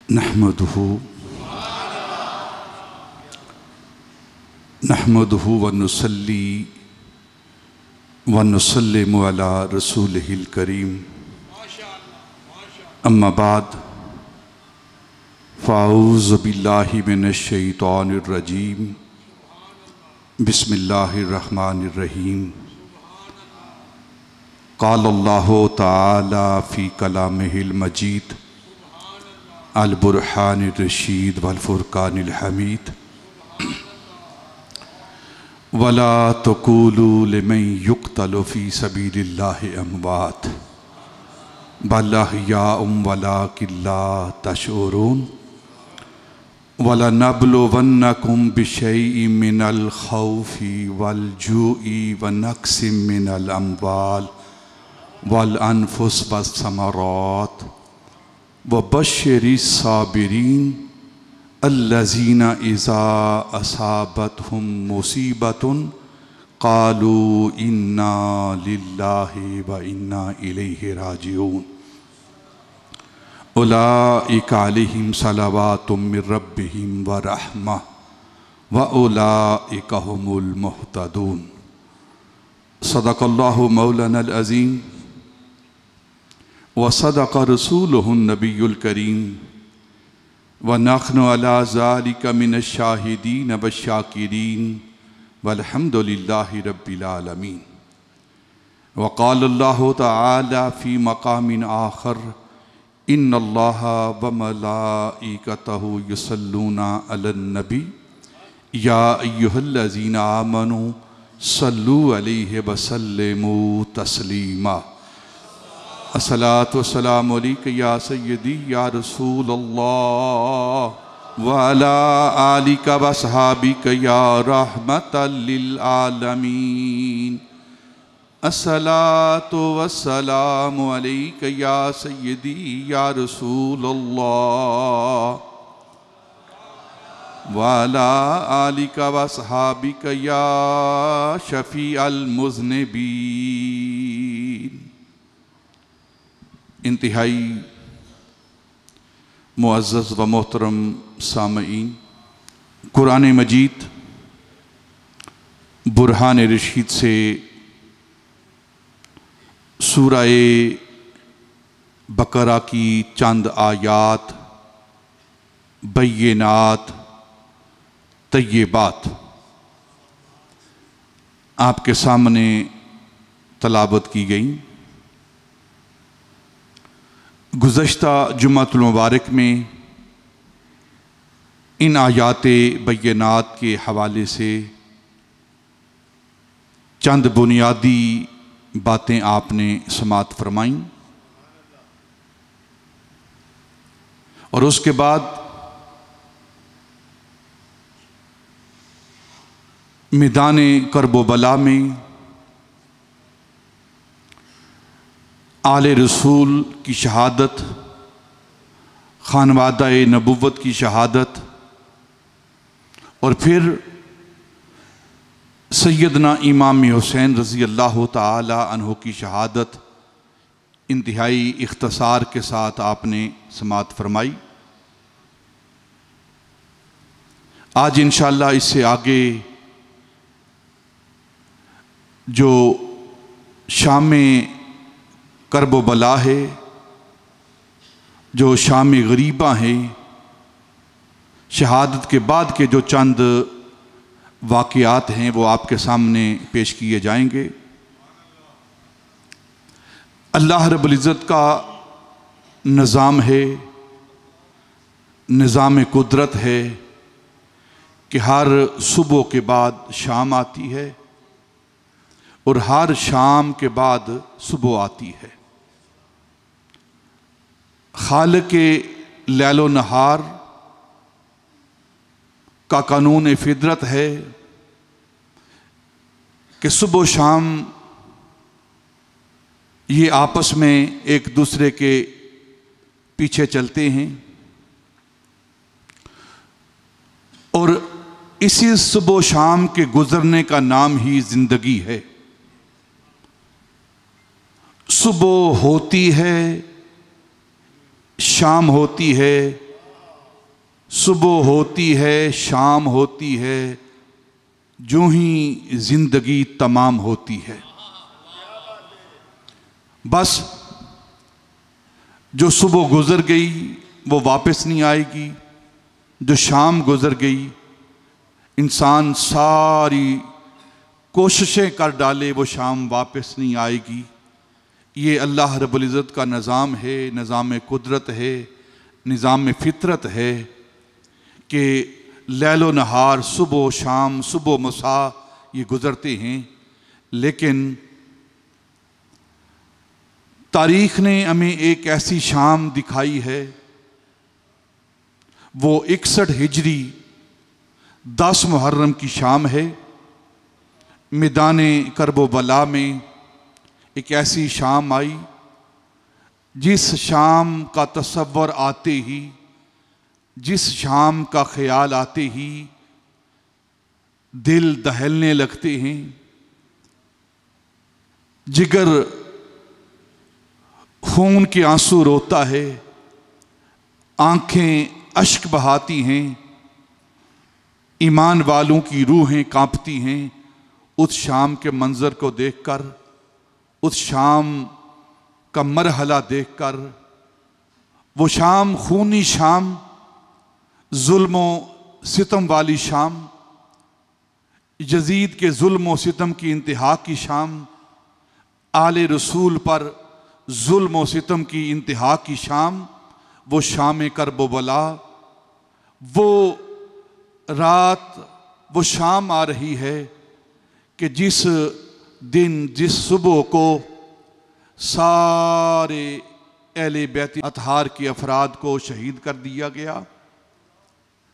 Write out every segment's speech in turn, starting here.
नहमदुहु व नुसल्ली व नुसल्लिमु अला रसूलिहिल करीम। अम्मा बाद फ़ाऊज़ु बिल्लाहि मिनश शैतानिर रजीम। बिस्मिल्लाहिर रहमानिर रहीम। क़ालल्लाहु तआला फ़ी कलामिहिल मजीद अल बुरहानिर रशीद वल फ़ुरक़ानिल हमीद। वला तक़ूलू लिमन युक़्तलु फ़ी सबीलिल्लाहि अमवात बल अहयाउम वलाकिन ला तशऊरून। वलनब्लुवन्नकुम बिशैइन मिनल खौफ़ि वल जूइ व नक़्सिम मिनल अम्वाल वल अनफुस वस्समरात व बश्शिरिस साबिरीन अल्लज़ीना इज़ा असाबतहुम मुसीबतुन क़ालू इन्ना लिल्लाहि व इन्ना इलैहि राजिऊन। उलाइका अलैहिम सलावातुम मिर रब्बिहिम व रहमह व उलाइका हुमुल मुहतदून। सदक़ल्लाहु मौलानल अज़ीम व सदक़ रसूलुहुन नबियुल करीम व नहनु अला ज़ालिका मिनश शाहिदीन व शाकिरीन वल्हम्दुलिल्लाहि रब्बिल आलमीन। व क़ालल्लाहु तआला फ़ी मक़ामिन आख़र इन्नल्लाहा व मलाइकतहु युसल्लूना अलन नबी या अय्युहल्लज़ीना आमनू सल्लू अलैहि व सल्लिमू तस्लीमा। अस्सलातु वस्सलामु अलैका या सय्यदी या रसूल अल्लाह व अला आलिका व अस्हाबिका या रहमतल लिल आलमीन। अस्सलातु वस्सलामु अलैका या सय्यदी या रसूल अल्लाह व अला आलिका व अस्हाबिका या शफ़ी अल मुज़निबीन। इंतहाई मुअज़्ज़ज़ व मोहतरम सामईन, कुरान मजीद बुरहान रशीद से सूरह बकरा की चंद आयात बय्यिनात तय्यबात आपके सामने तलावत की गई। गुज़श्ता जुम्मतुल मुबारक में इन आयाते बय्यिनात के हवाले से चंद बुनियादी बातें आपने समाअत फरमाईं और उसके बाद मैदान करबो बला में आले रसूल की शहादत, खानवादा नबुव्वत की शहादत और फिर सैयदना इमाम हुसैन रज़ी अल्लाह ताला अन्हु की शहादत इंतहाई इख्तसार के साथ आपने समाअत फरमाई। आज इंशाअल्लाह इससे आगे जो शाम करबो बला है, जो शाम गरीबा हैं, शहादत के बाद के जो चंद वाक़यात हैं वो आपके सामने पेश किए जाएंगे। अल्लाह रब्बुल इज़्ज़त का निज़ाम है, निज़ाम कुदरत है कि हर सुबह के बाद शाम आती है और हर शाम के बाद सुबह आती है। खालिक़ लैलो नहार का कानून फितरत है कि सुबह शाम ये आपस में एक दूसरे के पीछे चलते हैं और इसी सुबह शाम के गुजरने का नाम ही जिंदगी है। सुबह होती है, शाम होती है, सुबह होती है, शाम होती है, जो ही जिंदगी तमाम होती है। बस जो सुबह गुजर गई वो वापस नहीं आएगी, जो शाम गुजर गई इंसान सारी कोशिशें कर डाले वो शाम वापस नहीं आएगी। ये अल्लाह रब्बुल इज़्ज़त का निज़ाम है, निज़ाम कुदरत है, निज़ाम फितरत है कि लैलो नहार, सुबह शाम, सुबह मसा ये गुज़रते हैं। लेकिन तारीख़ ने हमें एक ऐसी शाम दिखाई है, वो 61 हिजरी 10 मुहर्रम की शाम है। मैदाने करबो बला में एक ऐसी शाम आई जिस शाम का तसव्वुर आते ही, जिस शाम का ख्याल आते ही दिल दहलने लगते हैं, जिगर खून के आंसू रोता है, आंखें अश्क बहाती हैं, ईमान वालों की रूहें कांपती हैं उस शाम के मंजर को देखकर, उस शाम का मरहला देखकर। वो शाम खूनी शाम, जुल्म सितम वाली शाम, यजीद के जुल्म सितम की इंतहा की शाम, आले रसूल पर जुल्म सितम की इंतहा की शाम, वो शाम करबो बला, वो रात, वो शाम आ रही है कि जिस दिन, जिस सुबह को सारे अहले बैत अतहार के अफराद को शहीद कर दिया गया।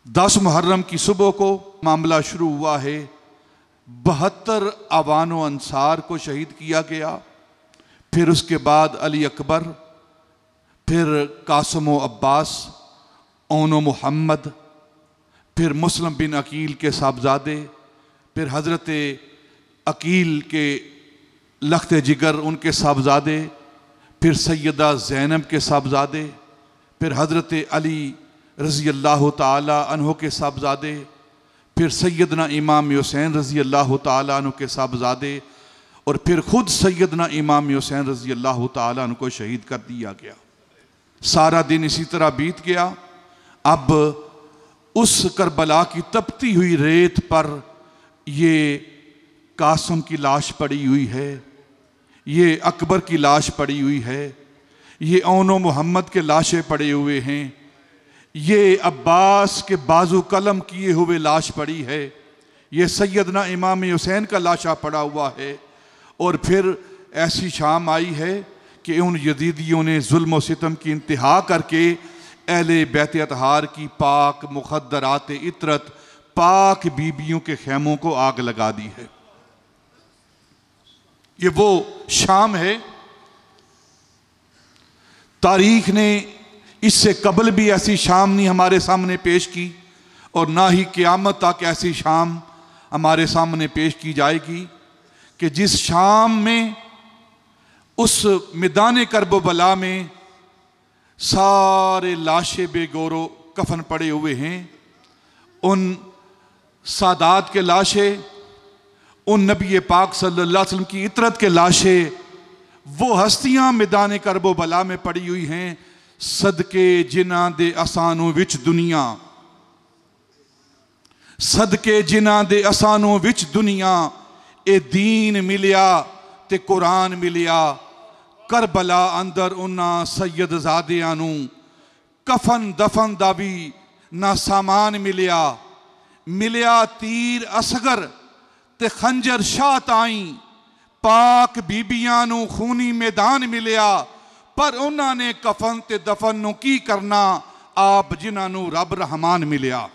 10 मुहर्रम की सुबह को मामला शुरू हुआ है। 72 अवानो अंसार को शहीद किया गया। फिर उसके बाद अली अकबर, फिर कासम अब्बास, ओनो मोहम्मद, फिर मुस्लिम बिन अकील के साहबजादे, फिर हज़रत अकील के लख्त जिगर उनके साहबजादे, फिर सैयदा ज़ैनब के साहबजादे, फिर हज़रत अली रज़ी अल्लाह ताला अन्हो के साहबजादे, फिर सैयदना इमाम हुसैन रज़ी अल्लाह ताला अन्हो के साहबजादे, और फिर खुद सैयदना इमाम हुसैन रज़ी अल्लाह ताला अन्हो को शहीद कर दिया गया। सारा दिन इसी तरह बीत गया। अब उस करबला की तपती हुई रेत पर ये कासम की लाश पड़ी हुई है, ये अकबर की लाश पड़ी हुई है, ये ओनो मोहम्मद के लाशें पड़े हुए हैं, ये अब्बास के बाजू कलम किए हुए लाश पड़ी है, ये सैयदना इमाम हुसैन का लाशा पड़ा हुआ है। और फिर ऐसी शाम आई है कि उन यजीदियों ने जुल्म सितम की इंतहा करके अहले बैत अतहार की पाक मुखद्दरात इतरत, पाक बीबियों के खेमों को आग लगा दी है। ये वो शाम है। तारीख ने इससे कबल भी ऐसी शाम नहीं हमारे सामने पेश की, और ना ही क़यामत तक ऐसी शाम हमारे सामने पेश की जाएगी कि जिस शाम में उस मैदान करबला में सारे लाशें बेगौरो कफन पड़े हुए हैं, उन सादात के लाशें, उन नबी पाक सल्लल्लाहु अलैहि वसल्लम की इतरत के लाशें, वो हस्तियां मैदान करबला में पड़ी हुई हैं। सदके जिन्हां दे असानों विच दुनिया, सदके जिन्हां दे असानों विच दुनिया, ए दीन मिलिया ते कुरान मिलिया। करबला अंदर उन्हां सैयदजादियां नूं कफन दफन दा भी ना सामान मिलिया, मिलिया तीर असगर ते खंजर शाह ताई। पाक बीबियां नूं खूनी मैदान मिलिया, पर उन्हां ने कफन ते दफन नूं की करना, आप जिन्हां नूं रब रहमान मिलिया।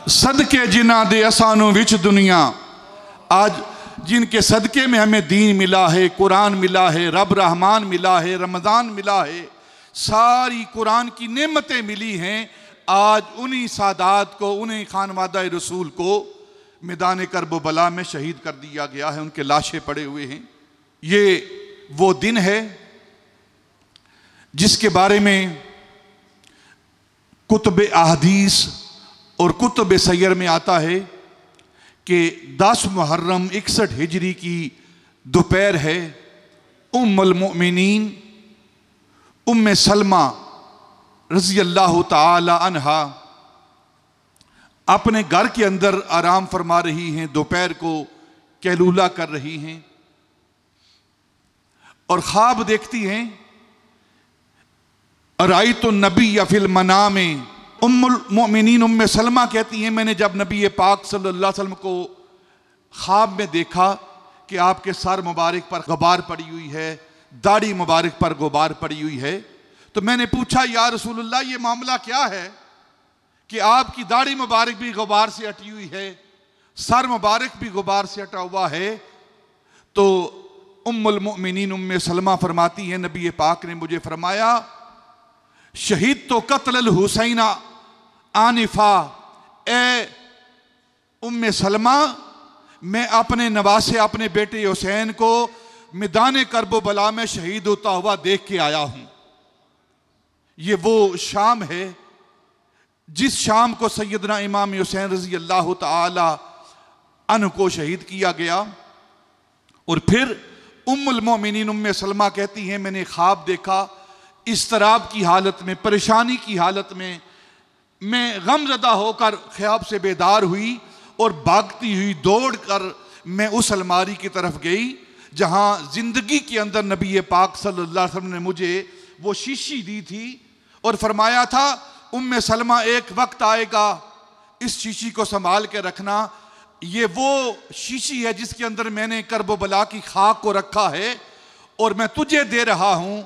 सदके जिन्हां दे असानों विच दुनिया, आज जिनके सदके में हमें दीन मिला है, कुरान मिला है, रब रहमान मिला है, रमज़ान मिला है, सारी कुरान की नेमतें मिली हैं, आज उन्हीं सादात को, उन्हीं खानवादा रसूल को मैदान करबला में शहीद कर दिया गया है, उनके लाशें पड़े हुए हैं। ये वो दिन है जिसके बारे में कुतुब अहदीस और कुतुब सैयर में आता है कि 10 मुहर्रम 61 हिजरी की दोपहर है। उम्मुल मोमिनीन उम्मे सलमा रज़ी अल्लाह ताला अन्हा अपने घर के अंदर आराम फरमा रही हैं, दोपहर को कैलूला कर रही हैं और ख्वाब देखती हैं। रायतु नबी या फिल मना में उम्मुल मोमिनीन उम्मे सलमा कहती हैं, मैंने जब नबी पाक सल्लल्लाहु अलैहि वसल्लम को ख्वाब में देखा कि आपके सर मुबारक पर गुबार पड़ी हुई है, दाढ़ी मुबारक पर गुबार पड़ी हुई है, तो मैंने पूछा या रसूलुल्लाह ये मामला क्या है कि आपकी दाढ़ी मुबारक भी गुबार से अटी हुई है, सर मुबारक भी गुबार से अटा हुआ है। तो उम्मुल मोमिनीन उम्मे सलमा फरमाती हैं, नबी पाक ने मुझे फरमाया शहीद तो कत्ल हुसैना आनिफा, ए उम्मे सलमा मैं अपने नवासे अपने बेटे हुसैन को मैदान करबला में शहीद होता हुआ देख के आया हूं। ये वो शाम है जिस शाम को सैयदना इमाम हुसैन रजी अल्लाह ताला अन्हु को शहीद किया गया। और फिर उम्मुल मोमिनीन उम्मे सलमा कहती हैं, मैंने ख्वाब देखा, इस्तराब की हालत में, परेशानी की हालत में मैं गमज़दा होकर ख्वाब से बेदार हुई और भागती हुई दौड़कर मैं उस अलमारी की तरफ गई जहां जिंदगी के अंदर नबी पाक सल्लल्लाहु अलैहि वसल्लम ने मुझे वो शीशी दी थी और फरमाया था, उम्मे सलमा एक वक्त आएगा इस शीशी को संभाल के रखना, ये वो शीशी है जिसके अंदर मैंने करबला की खाक को रखा है और मैं तुझे दे रहा हूं।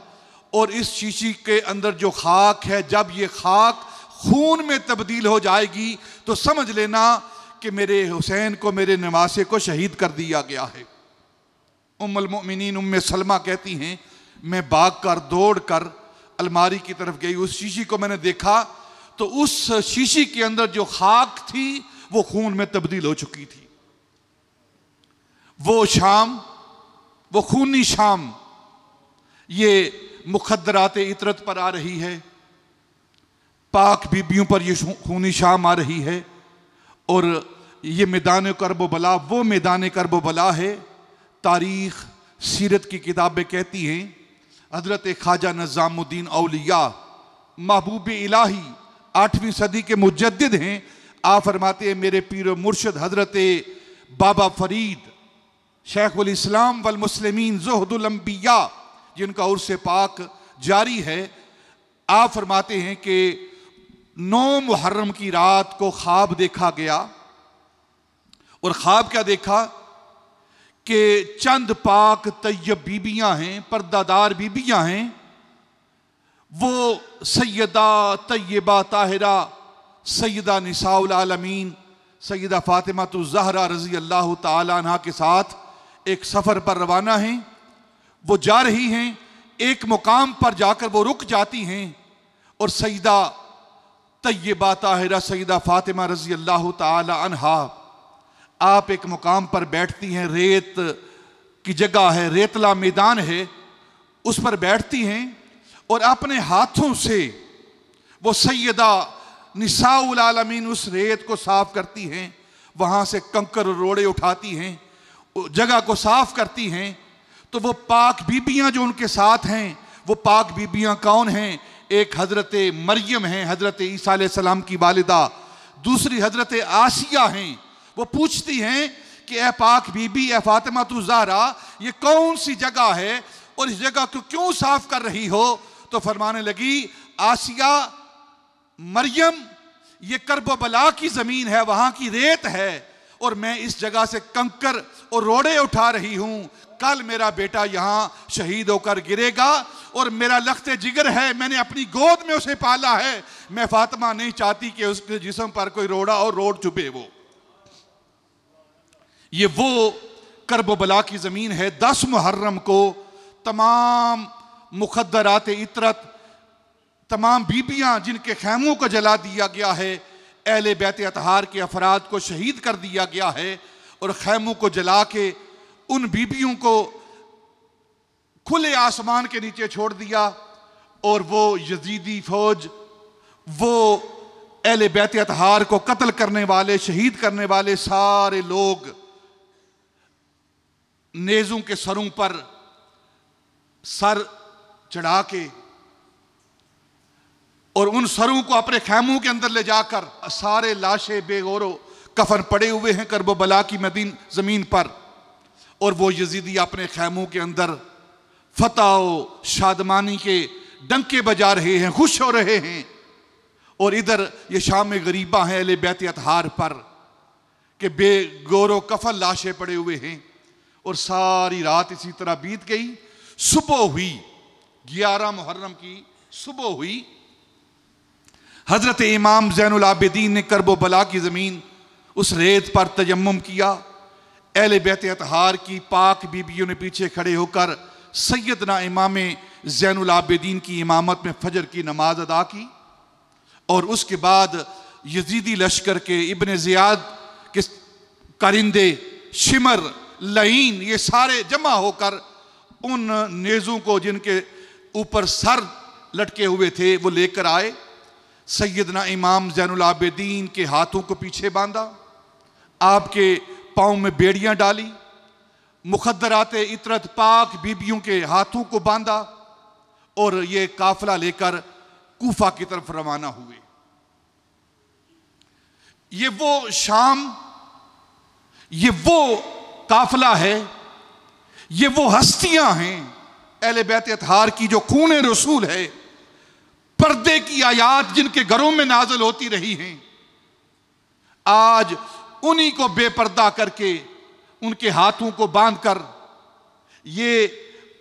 और इस शीशी के अंदर जो खाक है, जब ये खाक खून में तब्दील हो जाएगी तो समझ लेना कि मेरे हुसैन को, मेरे नवासे को शहीद कर दिया गया है। उम्मुल मोमिनीन उम्मे सलमा कहती हैं, मैं भागकर दौड़कर अलमारी की तरफ गई, उस शीशी को मैंने देखा तो उस शीशी के अंदर जो खाक थी वो खून में तब्दील हो चुकी थी। वो शाम, वो खूनी शाम, ये मुखद्दरात इतरत पर आ रही है, पाक बीबियों पर ये खूनी शाम आ रही है। और ये मैदान करबला वो मैदान करबला है। तारीख सीरत की किताबें कहती हैं हजरत ख्वाजा निज़ामुद्दीन औलिया महबूब इलाही 8वीं सदी के मुजद्दिद हैं। आप फरमाते हैं, मेरे पीर मुर्शद हजरत बाबा फरीद शेखुल इस्लाम वल मुस्लिमीन ज़ुहदुल अंबिया, जिनका उर्स पाक जारी है, आप फरमाते हैं कि 9 मुहर्रम की रात को ख्वाब देखा गया। और ख्वाब क्या देखा कि चंद पाक तैयब बीबियां हैं, पर्दादार बीबियां हैं, वो सैयदा तैयबा ताहिरा सैयदा निसाउल आलमीन सैयदा फातिमा तो ज़हरा रज़ी अल्लाह ताला अन्हा के साथ एक सफ़र पर रवाना हैं। वो जा रही हैं, एक मुकाम पर जाकर वो रुक जाती हैं और सैयदा तैयबा ताहिरा सैयदा फातिमा रज़ी अल्लाह ताला अन्हा आप एक मुकाम पर बैठती हैं, रेत की जगह है, रेतला मैदान है, उस पर बैठती हैं और अपने हाथों से वो सैयदा निसाउल आलमीन उस रेत को साफ करती हैं, वहां से कंकर रोड़े उठाती हैं, जगह को साफ करती हैं। तो वो पाक बीबियां जो उनके साथ हैं, वो पाक बीबियां कौन हैं? एक हजरत मरियम हैं, हजरत ईसा अलैहिस्सलाम की वालिदा, दूसरी हजरत आसिया हैं। वो पूछती हैं कि ए पाक बीबी, ए फातिमा तु ज़हरा, ये कौन सी जगह है और इस जगह को क्यों साफ कर रही हो? तो फरमाने लगी, आसिया, मरियम, ये करबला की जमीन है, वहां की रेत है और मैं इस जगह से कंकर और रोड़े उठा रही हूं। कल मेरा बेटा यहां शहीद होकर गिरेगा और मेरा लख्ते जिगर है, मैंने अपनी गोद में उसे पाला है। मैं फातिमा नहीं चाहती कि उसके जिस्म पर कोई रोड़ा और रोड़ चुभे। ये वो करबला की जमीन है। 10 मुहर्रम को तमाम मुखद्दरात इतरत तमाम बीबियां जिनके खैमों को जला दिया गया है, अहले बैत अतहार के अफराद को शहीद कर दिया गया है और खैमों को जला के उन बीबियों को खुले आसमान के नीचे छोड़ दिया। और वो यजीदी फौज, वो अहले बैत अतहार को कत्ल करने वाले, शहीद करने वाले सारे लोग नेज़ों के सरों पर सर चढ़ा के और उन सरों को अपने खैमों के अंदर ले जाकर सारे लाशें बेगौरो कफन पड़े हुए हैं करबला की जमीन पर। और वो यजीदी अपने खैमों के अंदर फतह शादमानी के डंके बजा रहे हैं, खुश हो रहे हैं। और इधर ये शाम गरीबा हैं अहले बैत अतहार पर कि बेगौरो कफन लाशें पड़े हुए हैं। और सारी रात इसी तरह बीत गई। सुबह हुई, 11 मुहर्रम की सुबह हुई। हजरत इमाम ज़ैनुल आबिदीन ने करबला की ज़मीन उस रेत पर तयम्मुम किया। अहले बैत अतहार की पाक बीबियों ने पीछे खड़े होकर सैयदना इमाम ज़ैनुल आबिदीन की इमामत में फजर की नमाज अदा की। और उसके बाद यजीदी लश्कर के इब्ने ज़ियाद के कारिंदे, शिमर, लईन, ये सारे जमा होकर उन नेज़ों को जिनके ऊपर सर लटके हुए थे वो लेकर आए। सैयदना इमाम ज़ैनुल आबिदीन के हाथों को पीछे बांधा, आपके पाँव में बेड़ियां डाली, मुखद्दरात इतरत पाक बीबियों के हाथों को बांधा और ये काफिला लेकर कूफा की तरफ रवाना हुए। ये वो शाम, ये वो काफिला है, ये वो हस्तियां हैं अहले बैत अतहार की जो खून रसूल है, पर्दे की आयात जिनके घरों में नाज़िल होती रही हैं। आज उन्हीं को बेपर्दा करके उनके हाथों को बांधकर, ये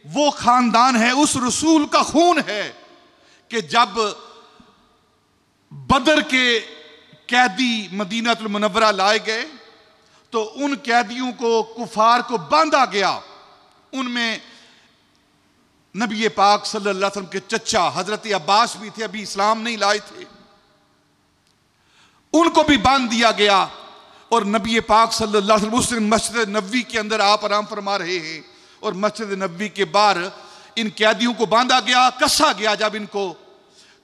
वो खानदान है, उस रसूल का खून है कि जब बदर के कैदी मदीनतुल मुनव्वरा लाए गए तो उन कैदियों को, कुफार को बांधा गया। उनमें नबी पाक सल्लल्लाहु अलैहि वसल्लम के चचा हजरत अब्बास भी थे, अभी इस्लाम नहीं लाए थे, उनको भी बांध दिया गया। और नबी पाक सल्लल्लाहु अलैहि वसल्लम उस दिन मस्जिद नबवी के अंदर आप आराम फरमा रहे हैं और मस्जिद नबवी के बाहर इन कैदियों को बांधा गया, कसा गया। जब इनको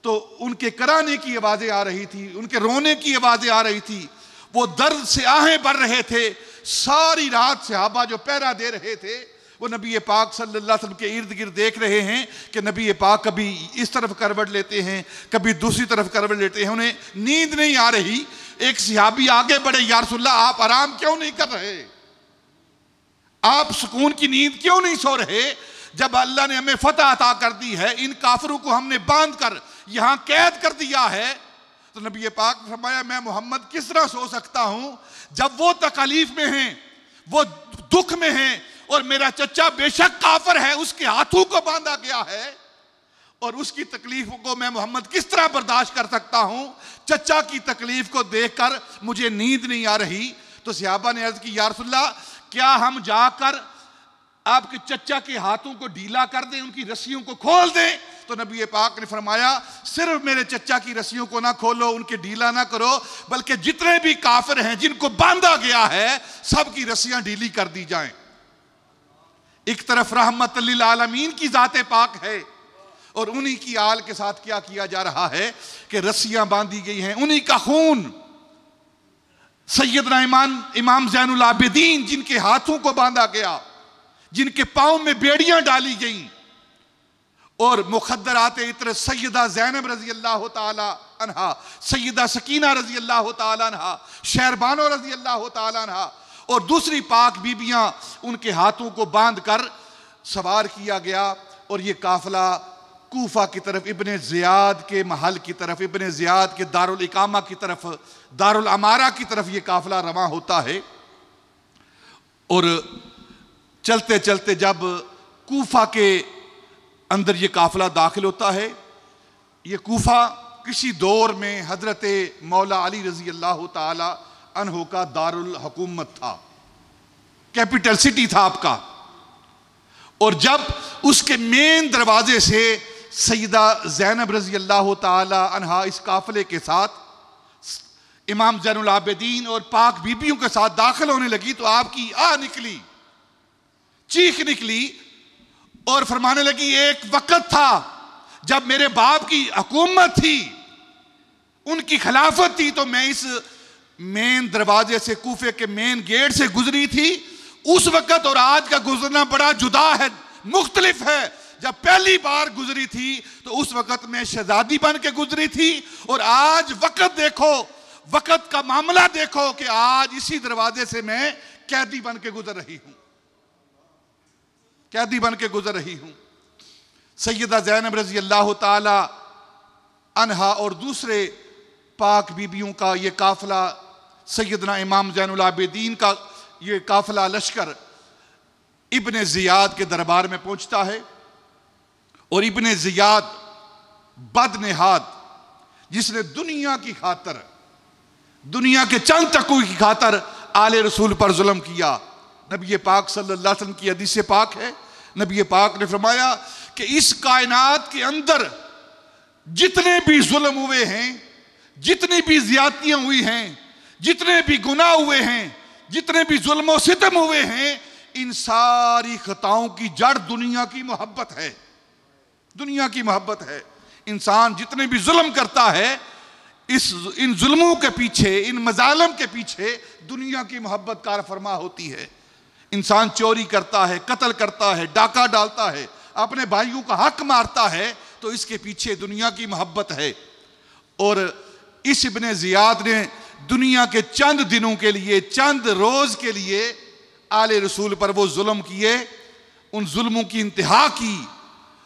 तो उनके कराने की आवाजें आ रही थी, उनके रोने की आवाजें आ रही थी, वो दर्द से आहें भर रहे थे। सारी रात सहाबा जो पहरा दे रहे थे वो नबी पाक सल्लल्लाहु अलैहि वसल्लम के इर्द गिर्द देख रहे हैं कि नबी पाक कभी इस तरफ करवट लेते हैं, कभी दूसरी तरफ करवट लेते हैं, उन्हें नींद नहीं आ रही। एक सहाबी आगे बढ़े, या रसूलल्लाह आप आराम क्यों नहीं कर रहे, आप सुकून की नींद क्यों नहीं सो रहे? जब अल्लाह ने हमें फतह अता कर दी है, इन काफिरों को हमने बांध कर यहां कैद कर दिया है, तो नबी पाक ने फरमाया मैं मोहम्मद किस तरह सो सकता हूं जब वो तकलीफ में हैं, वो दुख में हैं और मेरा चचा बेशक काफिर है, उसके हाथों को बांधा गया है और उसकी तकलीफों को मैं मोहम्मद किस तरह बर्दाश्त कर सकता हूं? चचा की तकलीफ को देखकर मुझे नींद नहीं आ रही। तो सहाबा ने अर्ज की, या रसूलल्लाह क्या हम जाकर आपके चचा के हाथों को ढीला कर दें, उनकी रस्सियों को खोल दें? तो नबी पाक ने फरमाया सिर्फ मेरे चचा की रस्सियों को ना खोलो, उनके ढीला ना करो, बल्कि जितने भी काफिर हैं जिनको बांधा गया है सबकी रस्सियां ढीली कर दी जाएं। एक तरफ रहमत लिल आलमीन की जाते पाक है और उन्हीं की आल के साथ क्या किया जा रहा है कि रस्सियां बांधी गई हैं, उन्हीं का खून। सैयदना इमाम ज़ैनुल आबिदीन जिनके हाथों को बांधा गया, जिनके पांव में बेड़ियां डाली गईं, और मुखद्दरात इतर सैयदा ज़ैनब रजी अल्लाह ताला अन्हा, सैयदा सकीना रजी अल्लाह ताला अन्हा, शहरबानो रजी अल्लाह ताला अन्हा और दूसरी पाक बीबियां, उनके हाथों को बांध कर सवार किया गया और ये काफिला कूफा की तरफ, इब्ने ज़ियाद के महल की तरफ, इब्ने ज़ियाद के दारुल इकामा की तरफ, दारुल अमारा की तरफ ये काफिला रवा होता है। और चलते चलते जब कूफा के अंदर ये काफिला दाखिल होता है, ये कूफा किसी दौर में हजरत मौला अली रजी अल्लाह ताला अन्हो का दारुल हुकूमत था, कैपिटल सिटी था आपका। और जब उसके मेन दरवाजे से सैयदा ज़ैनब रज़ी अल्लाह ताला अन्हा इस काफ़िले के साथ इमाम ज़ैनुल आबिदीन और पाक बीबियों के साथ दाखिल होने लगी तो आपकी निकली, चीख निकली और फरमाने लगी, एक वक्त था जब मेरे बाप की हुकूमत थी, उनकी खिलाफत थी, तो मैं इस मेन दरवाजे से, कूफे के मेन गेट से गुजरी थी। उस वक्त और आज का गुजरना बड़ा जुदा है, मुख्तलिफ है। जब पहली बार गुजरी थी तो उस वक्त मैं शहजादी बन के गुजरी थी, और आज वक्त देखो, वक्त का मामला देखो कि आज इसी दरवाजे से मैं कैदी बन के गुजर रही हूं, कैदी बन के गुजर रही हूं। सैयदा ज़ैनब रज़ी अल्लाह ताला अन्हा और दूसरे पाक बीबियों का ये काफिला, सैयदना इमाम ज़ैनुल आबिदीन का ये काफिला लश्कर इब्ने ज़ियाद के दरबार में पहुंचता है। और इब्ने ज़ियाद बदनेहाद, जिसने दुनिया की खातर, दुनिया के चंद टकों की खातर आले रसूल पर जुल्म किया। नबी पाक सल्लल्लाहु अलैहि वसल्लम की हदीस पाक है, नबी पाक ने फरमाया कि इस कायनात के अंदर जितने भी जुल्म हुए हैं, जितनी भी ज्यादतियां हुई हैं, जितने भी गुनाह हुए हैं, जितने भी जुल्म और सितम हुए हैं, इन सारी खताओं की जड़ दुनिया की मोहब्बत है, दुनिया की मोहब्बत है। इंसान जितने भी जुल्म करता है, इन जुल्मों के पीछे, इन मजालम के पीछे दुनिया की मोहब्बत कार फरमा होती है। इंसान चोरी करता है, कत्ल करता है, डाका डालता है, अपने भाइयों का हक मारता है, तो इसके पीछे दुनिया की मोहब्बत है। और इस इब्ने ज़ियाद ने दुनिया के चंद दिनों के लिए, चंद रोज के लिए आले रसूल पर वो जुल्म किए, उन जुल्मों की इंतहा की।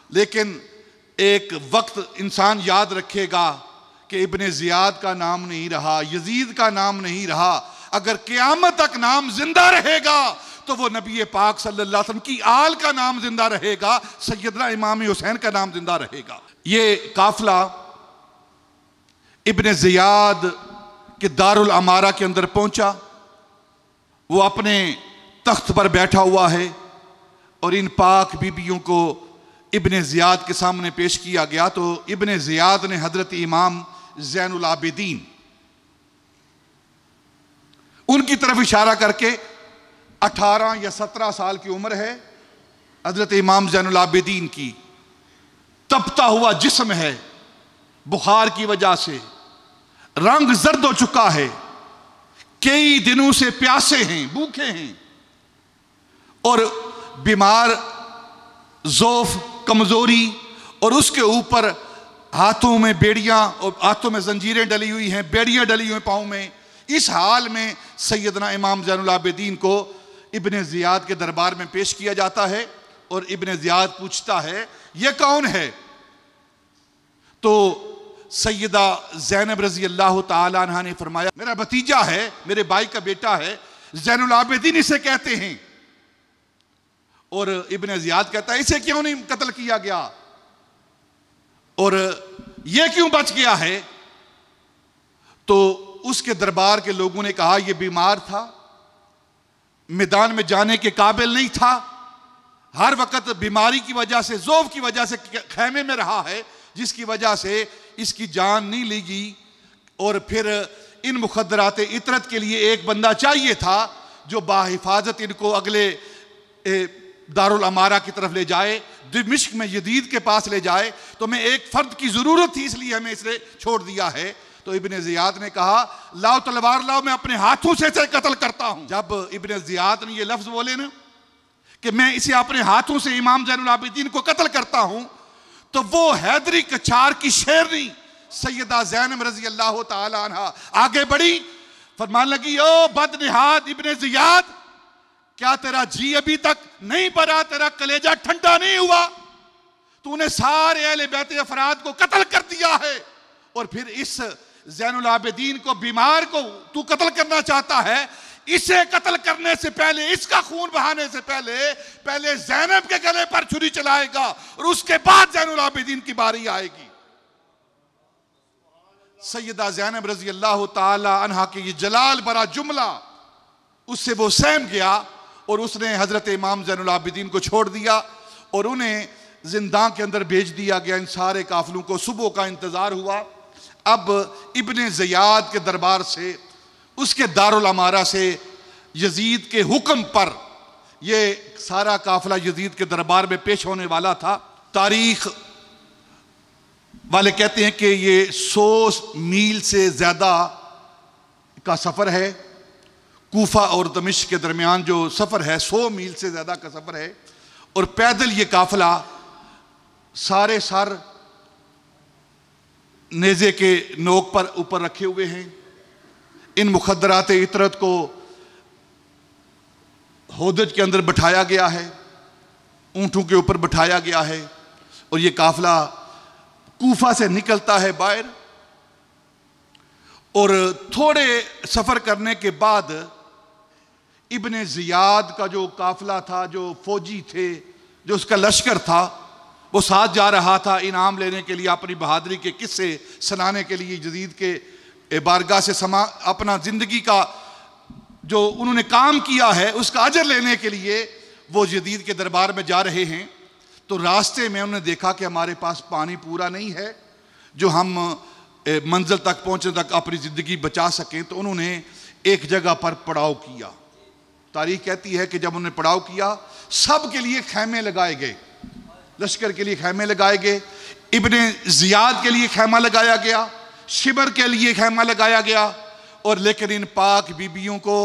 लेकिन एक वक्त इंसान याद रखेगा कि इब्ने ज़ियाद का नाम नहीं रहा, यजीद का नाम नहीं रहा। अगर क़यामत तक नाम जिंदा रहेगा तो वो नबी पाक सल्लल्लाहु अलैहि वसल्लम की आल का नाम जिंदा रहेगा, सैयदना इमाम हुसैन का नाम जिंदा रहेगा। ये काफिला इब्ने ज़ियाद के दारुल अमारा के अंदर पहुंचा। वो अपने तख्त पर बैठा हुआ है और इन पाक बीबियों को इब्ने ज़ियाद के सामने पेश किया गया। तो इब्ने ज़ियाद ने हजरत इमाम ज़ैनुल आबिदीन, उनकी तरफ इशारा करके, 18 या 17 साल की उम्र है हजरत इमाम ज़ैनुल आबिदीन की, तपता हुआ जिस्म है, बुखार की वजह से रंग जर्द हो चुका है, कई दिनों से प्यासे हैं, भूखे हैं और बीमार, ज़ौफ, कमजोरी, और उसके ऊपर हाथों में बेड़ियां और हाथों में जंजीरें डली हुई हैं, बेड़ियां डली हुई पाँव में। इस हाल में सैयदना इमाम ज़ैनुल आबिदीन को इब्ने ज़ियाद के दरबार में पेश किया जाता है। और इब्ने ज़ियाद पूछता है, ये कौन है? तो सैयदा ज़ैनब रज़ी अल्लाह ताला अन्हा ने फरमाया, मेरा भतीजा है, मेरे भाई का बेटा है, ज़ैनुल आबिदीन इसे कहते हैं। और इब्ने ज़ियाद कहता है, इसे क्यों नहीं कत्ल किया गया और यह क्यों बच गया है? तो उसके दरबार के लोगों ने कहा, यह बीमार था, मैदान में जाने के काबिल नहीं था, हर वक्त बीमारी की वजह से, ज़ौफ की वजह से खैमे में रहा है, जिसकी वजह से इसकी जान नहीं ली गई। और फिर इन मुखद्दरात इतरत के लिए एक बंदा चाहिए था जो बाहिफाजत इनको अगले दारुल अमारा की तरफ ले जाए, दिमिश्क में यजीद के पास ले जाए। तो मैं एक फर्द की ज़रूरत थी, इसलिए हमें इसे छोड़ दिया है। तो इब्ने ज़ियाद ने कहा, लाओ तलवार लाओ, मैं अपने हाथों से इसे कत्ल करता हूं। जब इब्ने ज़ियाद ने ये लफ्ज़ बोले ना कि मैं इसे अपने हाथों से इमाम ज़ैनुल आबिदीन को कत्ल करता हूं, तो वो हैदरी कछार की शेरनी सैयदा ज़ैनब रज़ी अल्लाह ताला अन्हा आगे बढ़ी, फरमान लगी, ओ बदनिहाद इब्ने ज़ियाद, क्या तेरा जी अभी तक नहीं भरा, तेरा कलेजा ठंडा नहीं हुआ? तूने सारे अहले बैत अफराद को कत्ल कर दिया है और फिर इस ज़ैनुल आबिदीन को, बीमार को तू कत्ल करना चाहता है। इसे कत्ल करने से पहले, इसका खून बहाने से पहले ज़ैनब के गले पर छुरी चलाएगा और उसके बाद ज़ैनुल आबिदीन की बारी आएगी। सैयदा ज़ैनब रज़ी अल्लाह ताला अन्हा के ये जलाल भरा जुमला, उससे वो सहम गया और उसने हजरत इमाम ज़ैनुल आबिदीन को छोड़ दिया और उन्हें जिंदा के अंदर भेज दिया गया। इन सारे काफिलों को सुबह का इंतज़ार हुआ। अब इब्ने ज़ियाद के दरबार से, उसके दारुल अमारा से यजीद के हुक्म पर ये सारा काफिला यजीद के दरबार में पेश होने वाला था। तारीख वाले कहते हैं कि ये 100 मील से ज़्यादा का सफ़र है। कूफा और दमिश्क के दरमियान जो सफ़र है 100 मील से ज़्यादा का सफ़र है। और पैदल ये काफिला सारे सर नेज़े के नोक पर ऊपर रखे हुए हैं। इन मुखद्दरात इतरत को होदज के अंदर बिठाया गया है, ऊँटों के ऊपर बिठाया गया है। और ये काफिला कूफा से निकलता है बाहर। और थोड़े सफ़र करने के बाद इब्ने ज़ियाद का जो काफिला था, जो फौजी थे, जो उसका लश्कर था, वो साथ जा रहा था इनाम लेने के लिए, अपनी बहादुरी के किस्से सुनाने के लिए, यजीद के बारगाह से अपना ज़िंदगी का जो उन्होंने काम किया है उसका अजर लेने के लिए वो यजीद के दरबार में जा रहे हैं। तो रास्ते में उन्होंने देखा कि हमारे पास पानी पूरा नहीं है जो हम मंजिल तक पहुँचने तक अपनी ज़िंदगी बचा सकें। तो उन्होंने एक जगह पर पड़ाव किया। तारीख कहती है कि जब उन्होंने पड़ाव किया, सब के लिए खैमे लगाए गए, लश्कर के लिए खैमे लगाए गए, इब्ने ज़ियाद के लिए खैमा लगाया गया, शिबर के लिए खैमा लगाया गया। और लेकिन इन पाक बीबियों को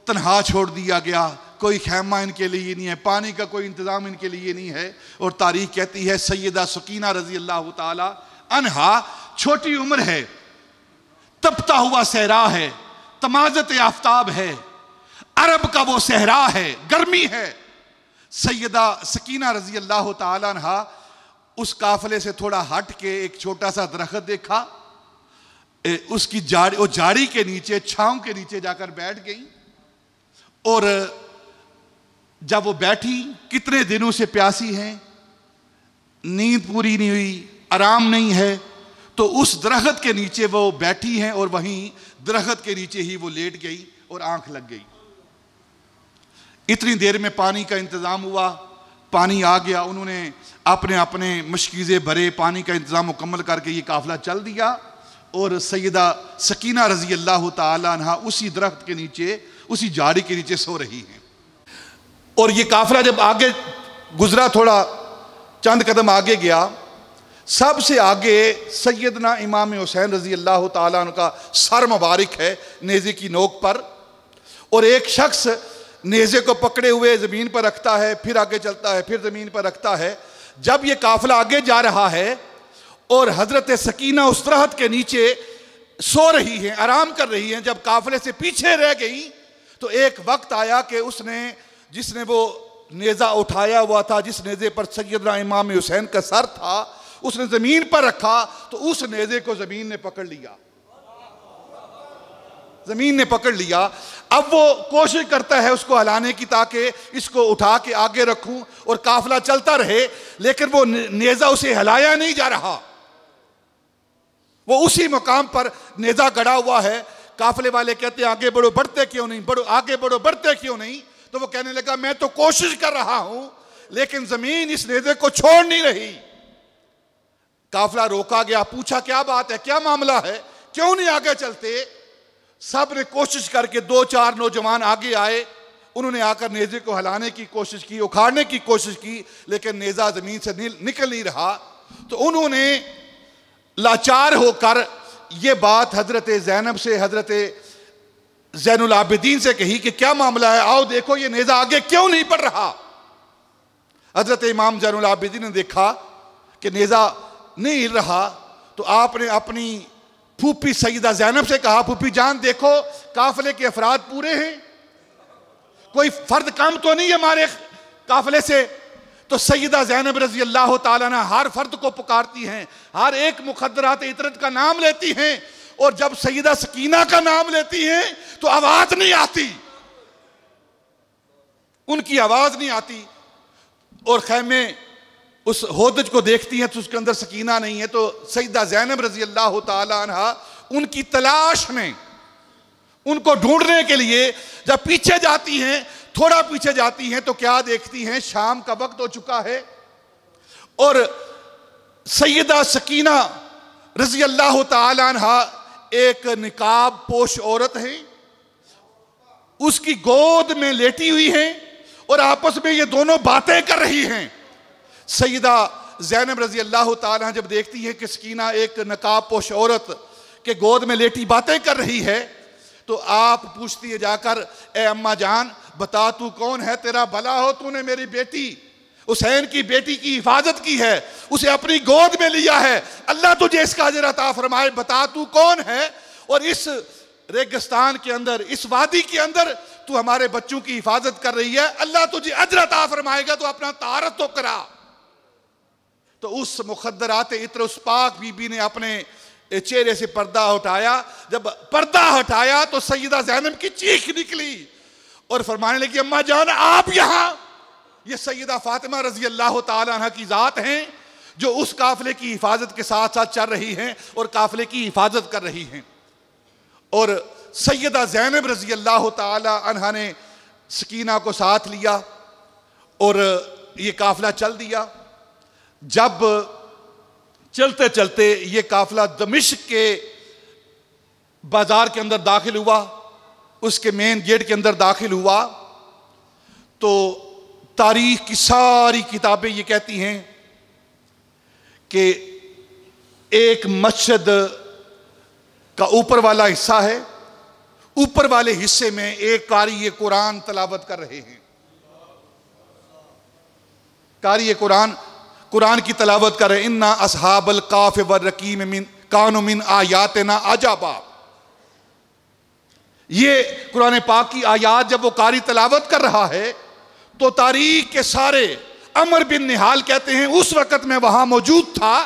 तन्हा छोड़ दिया गया। कोई खैमा इनके लिए नहीं है, पानी का कोई इंतज़ाम इनके लिए नहीं है। और तारीख कहती है सैयदा सकीना रज़ी अल्लाह ताला अन्हा छोटी उम्र है, तपता हुआ सहरा है, तमाज़त आफ्ताब है, अरब का वो सहरा है, गर्मी है। सैयदा सकीना रज़ी अल्लाह ताला अन्हा उस काफिले से थोड़ा हट के एक छोटा सा दरख्त देखा, उसकी झाड़ी के नीचे, छांव के नीचे जाकर बैठ गई। और जब वो बैठी, कितने दिनों से प्यासी हैं, नींद पूरी नहीं हुई, आराम नहीं है, तो उस दरख्त के नीचे वो बैठी हैं और वहीं दरख्त के नीचे ही वो लेट गई और आंख लग गई। इतनी देर में पानी का इंतज़ाम हुआ, पानी आ गया। उन्होंने अपने अपने मशकीज़े भरे, पानी का इंतज़ाम मुकम्मल करके ये काफ़िला चल दिया। और सैयदा सकीना रज़ी अल्लाह ताला अन्हा उसी दरख्त के नीचे, उसी झाड़ी के नीचे सो रही हैं। और ये काफ़िला जब आगे गुजरा, थोड़ा चंद कदम आगे गया, सबसे आगे सैयदना इमाम हुसैन रज़ी अल्लाह ताला अन्हु का सर मुबारक है नेज़े की नोक पर। और एक शख्स नेज़े को पकड़े हुए ज़मीन पर रखता है, फिर आगे चलता है, फिर ज़मीन पर रखता है। जब ये काफ़िला आगे जा रहा है और हज़रत सकीना उस दरख्त के नीचे सो रही हैं, आराम कर रही हैं, जब काफ़िले से पीछे रह गई तो एक वक्त आया कि जिसने वो नेज़ा उठाया हुआ था, जिस नेज़े पर सैयदना इमाम हुसैन का सर था, उसने ज़मीन पर रखा तो उस नेज़े को ज़मीन ने पकड़ लिया, ज़मीन ने पकड़ लिया। अब वो कोशिश करता है उसको हिलाने की, ताकि इसको उठा के आगे रखूं और काफिला चलता रहे, लेकिन वो नेज़ा उसे हिलाया नहीं जा रहा। वो उसी मुकाम पर नेज़ा गड़ा हुआ है। काफिले वाले कहते हैं आगे बढ़ो, बढ़ते क्यों नहीं, बढ़ो आगे बढ़ो, बढ़ते क्यों नहीं। तो वो कहने लगा मैं तो कोशिश कर रहा हूं, लेकिन जमीन इस नेज़े को छोड़ नहीं रही। काफिला रोका गया, पूछा क्या बात है, क्या मामला है, क्यों नहीं आगे चलते। सब ने कोशिश करके 2-4 नौजवान आगे आए, उन्होंने आकर नेज़े को हिलाने की कोशिश की, उखाड़ने की कोशिश की, लेकिन नेज़ा ज़मीन से निकल नहीं रहा। तो उन्होंने लाचार होकर ये बात हज़रत ज़ैनब से, हज़रत ज़ैनुल आबिदीन से कही कि क्या मामला है, आओ देखो ये नेज़ा आगे क्यों नहीं बढ़ रहा। हज़रत इमाम ज़ैनुल आबिदीन ने देखा कि नेज़ा नहीं हिल रहा, तो आपने अपनी फूफी सईदा ज़ैनब से कहा, फूफी जान देखो काफिले के अफराद पूरे हैं, कोई फर्द कम तो नहीं हमारे काफिले से। तो सईदा ज़ैनब रज़ी अल्लाह ताला अन्हा हर फर्द को पुकारती हैं, हर एक मुखद्दरात इतरत का नाम लेती हैं, और जब सईदा सकीना का नाम लेती हैं तो आवाज नहीं आती, उनकी आवाज नहीं आती। और खैमे उस होदज को देखती हैं तो उसके अंदर सकीना नहीं है। तो सईदा ज़ैनब रज़ी अल्लाह ताला अन्हा उनकी तलाश में, उनको ढूंढने के लिए जब पीछे जाती हैं, थोड़ा पीछे जाती हैं, तो क्या देखती हैं, शाम का वक्त हो चुका है और सैयदा सकीना रजी अल्लाह ताला अन्हा एक निकाब पोश औरत है, उसकी गोद में लेटी हुई हैं और आपस में ये दोनों बातें कर रही हैं। सैयदा ज़ैनब रजी अल्लाह ताला जब देखती है कि सकीना एक नकाब पोश औरत के गोद में लेटी बातें कर रही है, तो आप पूछती है जाकर, ए अम्मा जान बता तू कौन है, तेरा भला हो, तूने मेरी बेटी हुसैन की बेटी की हिफाजत की है, उसे अपनी गोद में लिया है, अल्लाह तुझे इसका अजर अता फरमाए, बता तू कौन है, और इस रेगिस्तान के अंदर, इस वादी के अंदर तू हमारे बच्चों की हिफाजत कर रही है, अल्लाह तुझे अजर अता फरमाएगा, तो अपना तारत तो करा। तो उस मुखद्दरात इत्र उस पाक बीबी ने अपने चेहरे से पर्दा हटाया। जब पर्दा हटाया तो सैयदा ज़ैनब की चीख निकली और फरमाने लगी, अम्मा जान आप यहां। ये सैयदा फातिमा रजी अल्लाह ताला अन्हा की जात हैं जो उस काफिले की हिफाजत के साथ साथ चल रही हैं और काफिले की हिफाजत कर रही हैं। और सैयदा ज़ैनब रजी अल्लाह ताला अन्हा ने सकीना को साथ लिया और ये काफिला चल दिया। जब चलते चलते ये काफिला दमिश्क के बाजार के अंदर दाखिल हुआ, उसके मेन गेट के अंदर दाखिल हुआ, तो तारीख की सारी किताबें ये कहती हैं कि एक मस्जिद का ऊपर वाला हिस्सा है, ऊपर वाले हिस्से में एक कारी कुरान तलावत कर रहे हैं। कारी कुरान की तलावत कर रहे हैं। इन्ना असहाबल काफ व रकीम मिन कानु मिन आयातना अजाबा। ये कुरान पाक की आयात जब वो कारी तलावत कर रहा है तो तारीख के सारे, अमर बिन निहाल कहते हैं उस वक़्त में वहां मौजूद था,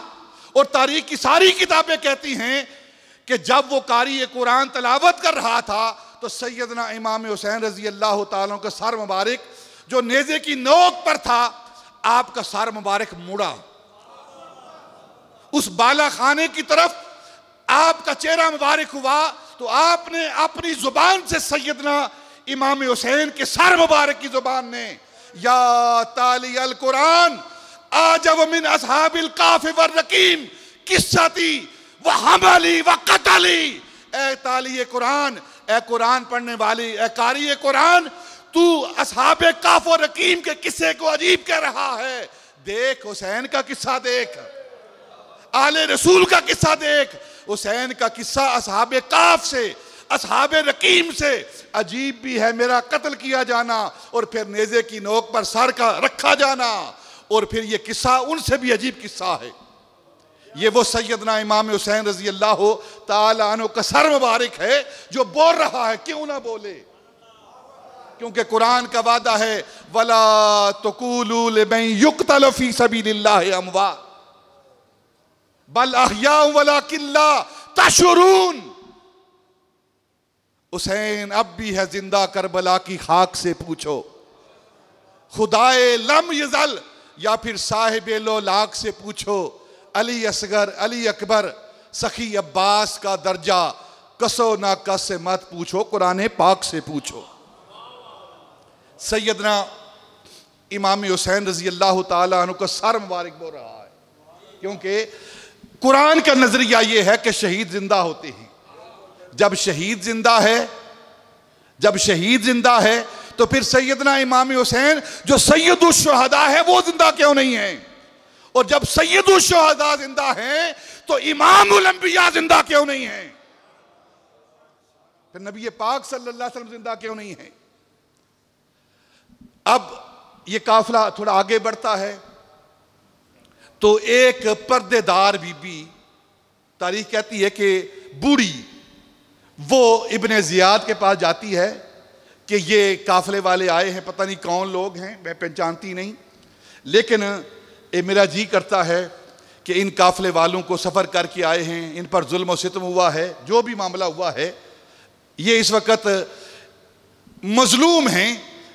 और तारीख की सारी किताबें कहती हैं कि जब वो कारी कुरान तलावत कर रहा था तो सैयदना इमाम हुसैन रजी अल्लाह ताला का सर मुबारक जो नेज़े की नोक पर था, आपका सर मुबारक मुड़ा, उस बाला खाने की तरफ आपका चेहरा मुबारक हुआ, तो आपने अपनी जुबान से सैयदना इमाम हुसैन के सर मुबारक की जुबान ने या ताली अल कुरान आजब मिन असहाबिल काफ व रकीम किस्सती व हमली व कतली। ए ताली कुरान, ए कुरान पढ़ने वाली, ए कारी कुरान, तू असहाबे काफ और रकीम के किस्से को अजीब कह रहा है। देख हुसैन का किस्सा, देख आले रसूल का किस्सा, देख हुसैन का किस्सा असहाबे काफ से, असहाबे रकीम से अजीब भी है, मेरा कत्ल किया जाना और फिर नेज़े की नोक पर सर का रखा जाना, और फिर ये किस्सा उनसे भी अजीब किस्सा है। ये वो सैयदना इमाम हुसैन रजी अल्लाह ताला अन्हु का सर मुबारक है जो बोल रहा है, क्यों ना बोले, क्योंकि कुरान का वादा है वला तकुलू लिमन युक्तल फी सबीलिल्लाह अमवात बल अहया वलाकिन ला तशउरून। हुसैन अब भी है जिंदा, करबला की खाक से पूछो, खुदाए लम यजल या फिर साहिबे लोलाक से पूछो, अली असगर अली अकबर सखी अब्बास का दर्जा कसो ना कस से मत पूछो, कुरान पाक से पूछो। सैयदना इमाम हुसैन रजी अल्लाह ताला अन्हु का सर मुबारक बोल रहा है, क्योंकि कुरान का नजरिया यह है कि शहीद जिंदा होते हैं। जब शहीद जिंदा है, जब शहीद जिंदा है तो फिर सैयदना इमाम हुसैन जो सैयदुल शुहदा है वो जिंदा क्यों नहीं है, और जब सैयदुल शुहदा जिंदा है तो इमामुल अंबिया जिंदा क्यों नहीं है, फिर नबी पाक सल्लल्लाहु अलैहि वसल्लम जिंदा क्यों नहीं है। अब ये काफिला थोड़ा आगे बढ़ता है तो एक पर्देदार बीबी, तारीख कहती है कि बूढ़ी, वो इब्ने जियाद के पास जाती है कि ये काफिले वाले आए हैं, पता नहीं कौन लोग हैं, मैं पहचानती नहीं, लेकिन मेरा जी करता है कि इन काफिले वालों को सफ़र करके आए हैं, इन पर जुल्म और सितम हुआ है, जो भी मामला हुआ है, ये इस वक्त मजलूम हैं,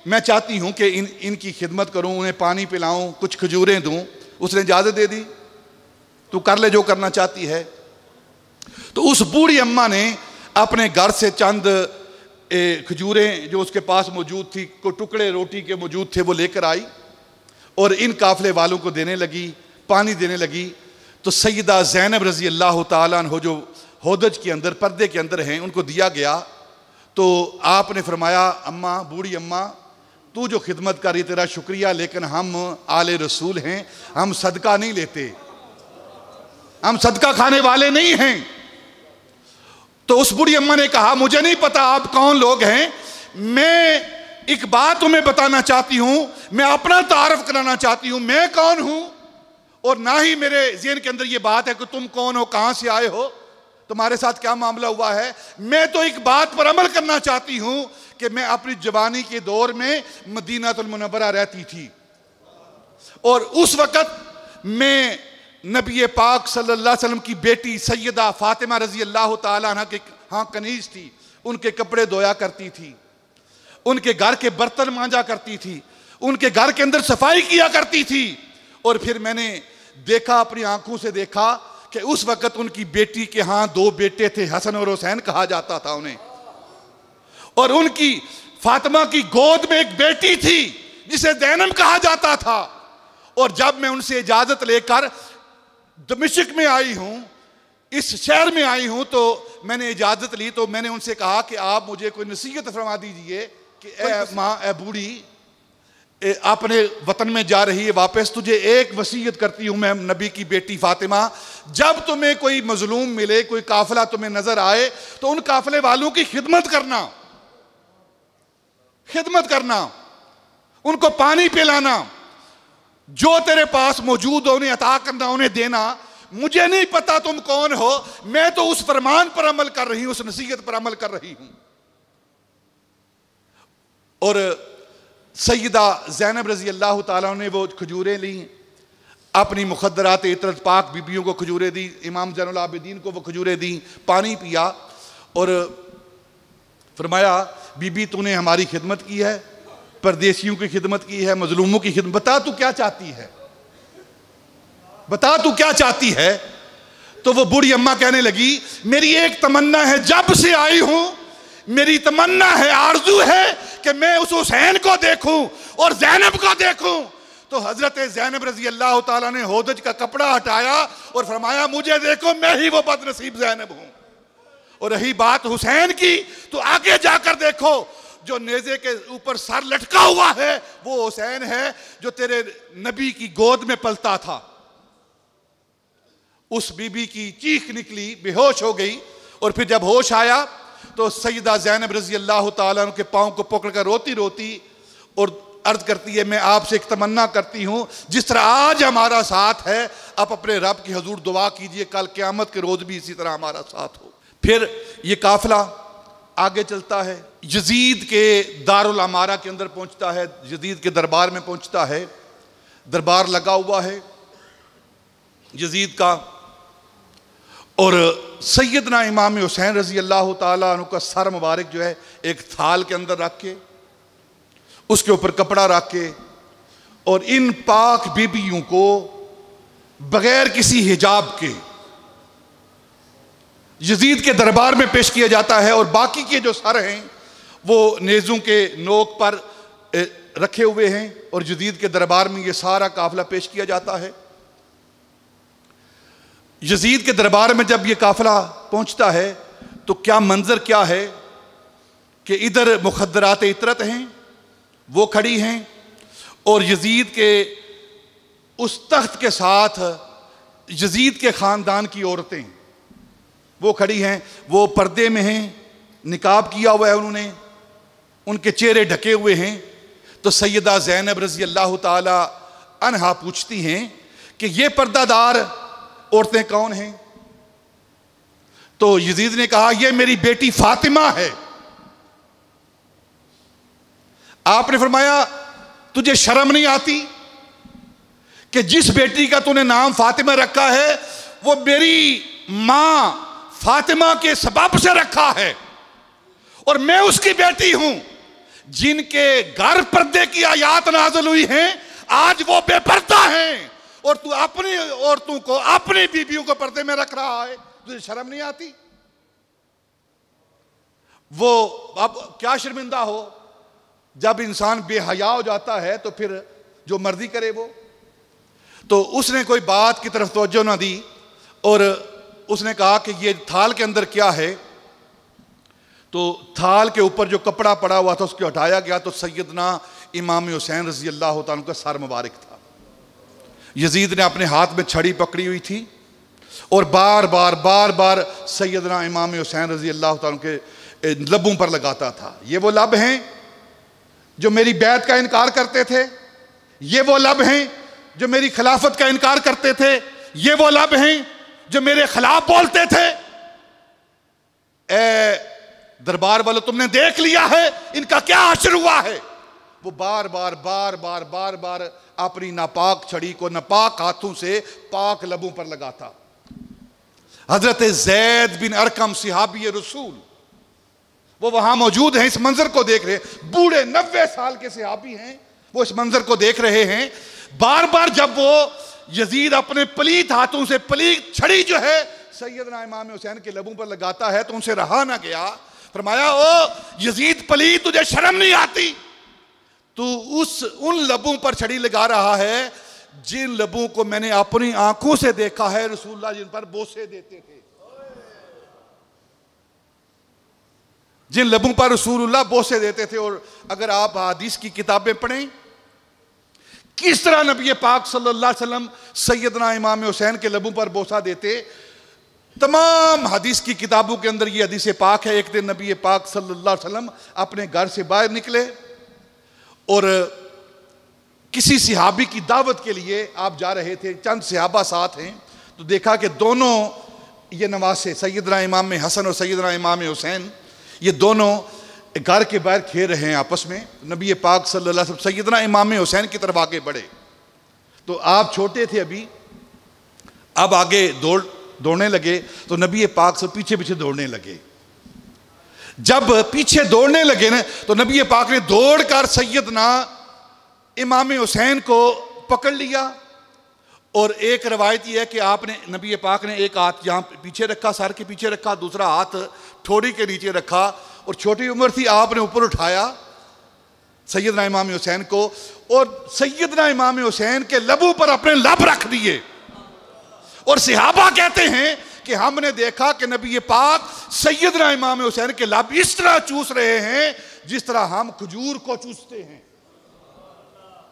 मैं चाहती हूँ कि इनकी खिदमत करूँ, उन्हें पानी पिलाऊँ, कुछ खजूरें दूँ। उसने इजाज़त दे दी, तू कर ले जो करना चाहती है। तो उस बूढ़ी अम्मा ने अपने घर से चंद खजूरें जो उसके पास मौजूद थी, को टुकड़े रोटी के मौजूद थे, वो लेकर आई और इन काफिले वालों को देने लगी। पानी देने लगी तो सैयदा ज़ैनब रज़ी अल्लाह ताला अन्हा जो होदज के अंदर पर्दे के अंदर हैं उनको दिया गया। तो आपने फरमाया अम्मा, बूढ़ी अम्मा, तू जो खिदमत कर रही तेरा शुक्रिया, लेकिन हम आले रसूल हैं, हम सदका नहीं लेते, हम सदका खाने वाले नहीं हैं। तो उस बूढ़ी अम्मा ने कहा मुझे नहीं पता आप कौन लोग हैं, मैं एक बात तुम्हें बताना चाहती हूं, मैं अपना तारफ कराना चाहती हूं, मैं कौन हूं, और ना ही मेरे ज़हन के अंदर ये बात है कि तुम कौन हो, कहां से आए हो, तुम्हारे साथ क्या मामला हुआ है। मैं तो एक बात पर अमल करना चाहती हूं कि मैं अपनी जवानी के दौर में मदीनातुल मुनव्वरा रहती थी और उस वक़्त मैं नबी पाक सल्लल्लाहु अलैहि वसल्लम की बेटी सैयदा फातिमा रज़ी अल्लाह ताला अन्हा के हाँ कनीज़ थी, उनके कपड़े धोया करती थी, उनके घर के बर्तन मांजा करती थी, उनके घर के अंदर सफाई किया करती थी। और फिर मैंने देखा, अपनी आंखों से देखा कि उस वक़्त उनकी बेटी के हाँ 2 बेटे थे, हसन और हुसैन कहा जाता था उन्हें, और उनकी फातिमा की गोद में एक बेटी थी जिसे ज़ैनब कहा जाता था। और जब मैं उनसे इजाज़त लेकर दमिश्क में आई हूं, इस शहर में आई हूं, तो मैंने इजाज़त ली, तो मैंने उनसे कहा कि आप मुझे कोई नसीहत फरमा दीजिए कि ए माँ, ए बूढ़ी, अपने वतन में जा रही है वापस, तुझे एक वसीयत करती हूं मैं नबी की बेटी फातिमा, जब तुम्हें कोई मजलूम मिले, कोई काफिला तुम्हें नजर आए, तो उन काफिले वालों की खिदमत करना, खिदमत करना, उनको पानी पिलाना, जो तेरे पास मौजूद हो उन्हें अता करना, उन्हें देना। मुझे नहीं पता तुम कौन हो, मैं तो उस फरमान पर अमल कर रही हूं, उस नसीहत पर अमल कर रही हूं। और सैयदा ज़ैनब रज़ी अल्लाह ताला ने वो खजूरें ली, अपनी मुखद्दरात इतरत पाक बीबियों को खजूरें दी, इमाम ज़ैनुल आबिदीन को वो खजूरें दी, पानी पिया और फरमाया बीबी तूने हमारी खिदमत की है, परदेशियों की खिदमत की है, मजलूमों की खिदमत, बता तू क्या चाहती है, बता तू क्या चाहती है। तो वो बूढ़ी अम्मा कहने लगी मेरी एक तमन्ना है, जब से आई हूं मेरी तमन्ना है, आरजू है कि मैं उस हुसैन को देखूं और ज़ैनब को देखूं। तो हजरत ज़ैनब रज़ी अल्लाह ताला ने होदज का कपड़ा हटाया और फरमाया मुझे देखो, मैं ही वो बदनसीब ज़ैनब हूं। और रही बात हुसैन की, तो आगे जाकर देखो, जो नेज़े के ऊपर सर लटका हुआ है वो हुसैन है जो तेरे नबी की गोद में पलता था। उस बीबी की चीख निकली, बेहोश हो गई, और फिर जब होश आया तो सैयदा ज़ैनब रज़ी अल्लाह ताला अन्हा के पाँव को पकड़कर रोती रोती और अर्ज करती है मैं आपसे एक तमन्ना करती हूँ, जिस तरह आज हमारा साथ है, आप अपने रब की हजूर दुआ कीजिए कल क़यामत के रोज़ भी इसी तरह हमारा साथ हो। फिर ये काफिला आगे चलता है, यजीद के दारुल अमारा के अंदर पहुँचता है, यजीद के दरबार में पहुँचता है। दरबार लगा हुआ है यजीद का, और सैयदना इमाम हुसैन रज़ी अल्लाह ताला अन्हु का सर मुबारक जो है एक थाल के अंदर रख के, उसके ऊपर कपड़ा रख के, और इन पाक बीबियों को बगैर किसी हिजाब के यजीद के दरबार में पेश किया जाता है। और बाकी के जो सर हैं वो नेज़ों के नोक पर रखे हुए हैं, और यजीद के दरबार में ये सारा काफिला पेश किया जाता है। यजीद के दरबार में जब ये काफिला पहुंचता है तो क्या मंजर क्या है कि इधर मुखद्दरात इतरत हैं, वो खड़ी हैं, और यजीद के उस तख्त के साथ यजीद के ख़ानदान की औरतें वो खड़ी हैं, वो पर्दे में हैं, निकाब किया हुआ है उन्होंने, उनके चेहरे ढके हुए हैं। तो सैयदा ज़ैनब रज़ी अल्लाह ताला अन्हा पूछती हैं कि ये पर्दादार औरतें कौन हैं? तो यजीद ने कहा ये मेरी बेटी फातिमा है। आपने फरमाया तुझे शर्म नहीं आती कि जिस बेटी का तूने नाम फातिमा रखा है वो मेरी मां फातिमा के सबब से रखा है, और मैं उसकी बेटी हूं जिनके घर पर्दे की आयात नाज़िल हुई हैं, आज वो बेपर्दा हैं, और तू अपनी औरतों को, अपनी बीबियों को पर्दे में रख रहा है, तुझे शर्म नहीं आती? वो अब क्या शर्मिंदा हो, जब इंसान बेहया हो जाता है तो फिर जो मर्जी करे वो। तो उसने कोई बात की तरफ तवज्जो ना दी और उसने कहा कि ये थाल के अंदर क्या है। तो थाल के ऊपर जो कपड़ा पड़ा हुआ था उसको हटाया गया, तो सैयदना इमाम हुसैन रजी अल्लाह तआला अन्हु का सर मुबारक था। यजीद ने अपने हाथ में छड़ी पकड़ी हुई थी और बार बार सैयदना इमाम हुसैन रजी अल्लाह तआला अन्हु के लबों पर लगाता था। ये वो लब हैं जो मेरी बैत का इनकार करते थे, ये वो लब हैं जो मेरी खिलाफत का इनकार करते थे, ये वो लब हैं जो मेरे खिलाफ बोलते थे। ए दरबार वालों, तुमने देख लिया है इनका क्या असर हुआ है। वो बार बार अपनी नापाक छड़ी को नापाक हाथों से पाक लबों पर लगाता। हजरत ज़ैद बिन अरकम सिहाबी रसूल वो वहां मौजूद हैं, इस मंजर को देख रहे, बूढ़े 90 साल के सिहाबी हैं, वो इस मंजर को देख रहे हैं। बार बार जब वो यजीद अपने पलीत हाथों से पलीत छड़ी जो है सैयदना इमाम हुसैन के लबों पर लगाता है तो उनसे रहा ना गया। फरमाया, ओ यजीद पलीत, तुझे शर्म नहीं आती? तू उन लबों पर छड़ी लगा रहा है जिन लबों को मैंने अपनी आंखों से देखा है रसूलुल्लाह जिन पर बोसे देते थे, जिन लबों पर रसूलुल्लाह बोसे देते थे। और अगर आप हदीस की किताबें पढ़ें किस तरह नबी पाक सल्लल्लाहु अलैहि वसल्लम सैयदना इमाम हुसैन के लबों पर बोसा देते, तमाम हदीस की किताबों के अंदर ये हदीस पाक है। एक दिन नबी पाक सल्लल्लाहु अलैहि वसल्लम अपने घर से बाहर निकले और किसी सिहाबी की दावत के लिए आप जा रहे थे, चंद सिहाबा साथ हैं, तो देखा कि दोनों ये नवासे सैयदना इमाम हसन और सैयदना इमाम हुसैन ये दोनों घर के बाहर खेल रहे हैं आपस में। नबी पाक सल्लल्लाहु अलैहि वसल्लम सैयदना इमाम हुसैन की तरफ आगे बढ़े, तो आप छोटे थे अभी, अब आगे दौड़ने लगे, तो नबी पाक से पीछे पीछे दौड़ने लगे। जब पीछे दौड़ने लगे ना तो नबी पाक ने दौड़कर सैयदना इमाम हुसैन को पकड़ लिया। और एक रवायत यह है कि आपने नबी पाक ने एक हाथ यहाँ पीछे रखा, सर के पीछे रखा, दूसरा हाथ ठोड़ी के नीचे रखा और छोटी उम्र थी, आपने ऊपर उठाया सैयदना इमाम हुसैन को और सैयदना इमाम हुसैन के लबों पर अपने लब रख दिए। और सिहाबा कहते हैं कि हमने देखा कि नबी पाक सैयदना इमाम हुसैन के लब इस तरह चूस रहे हैं जिस तरह हम खजूर को चूसते हैं।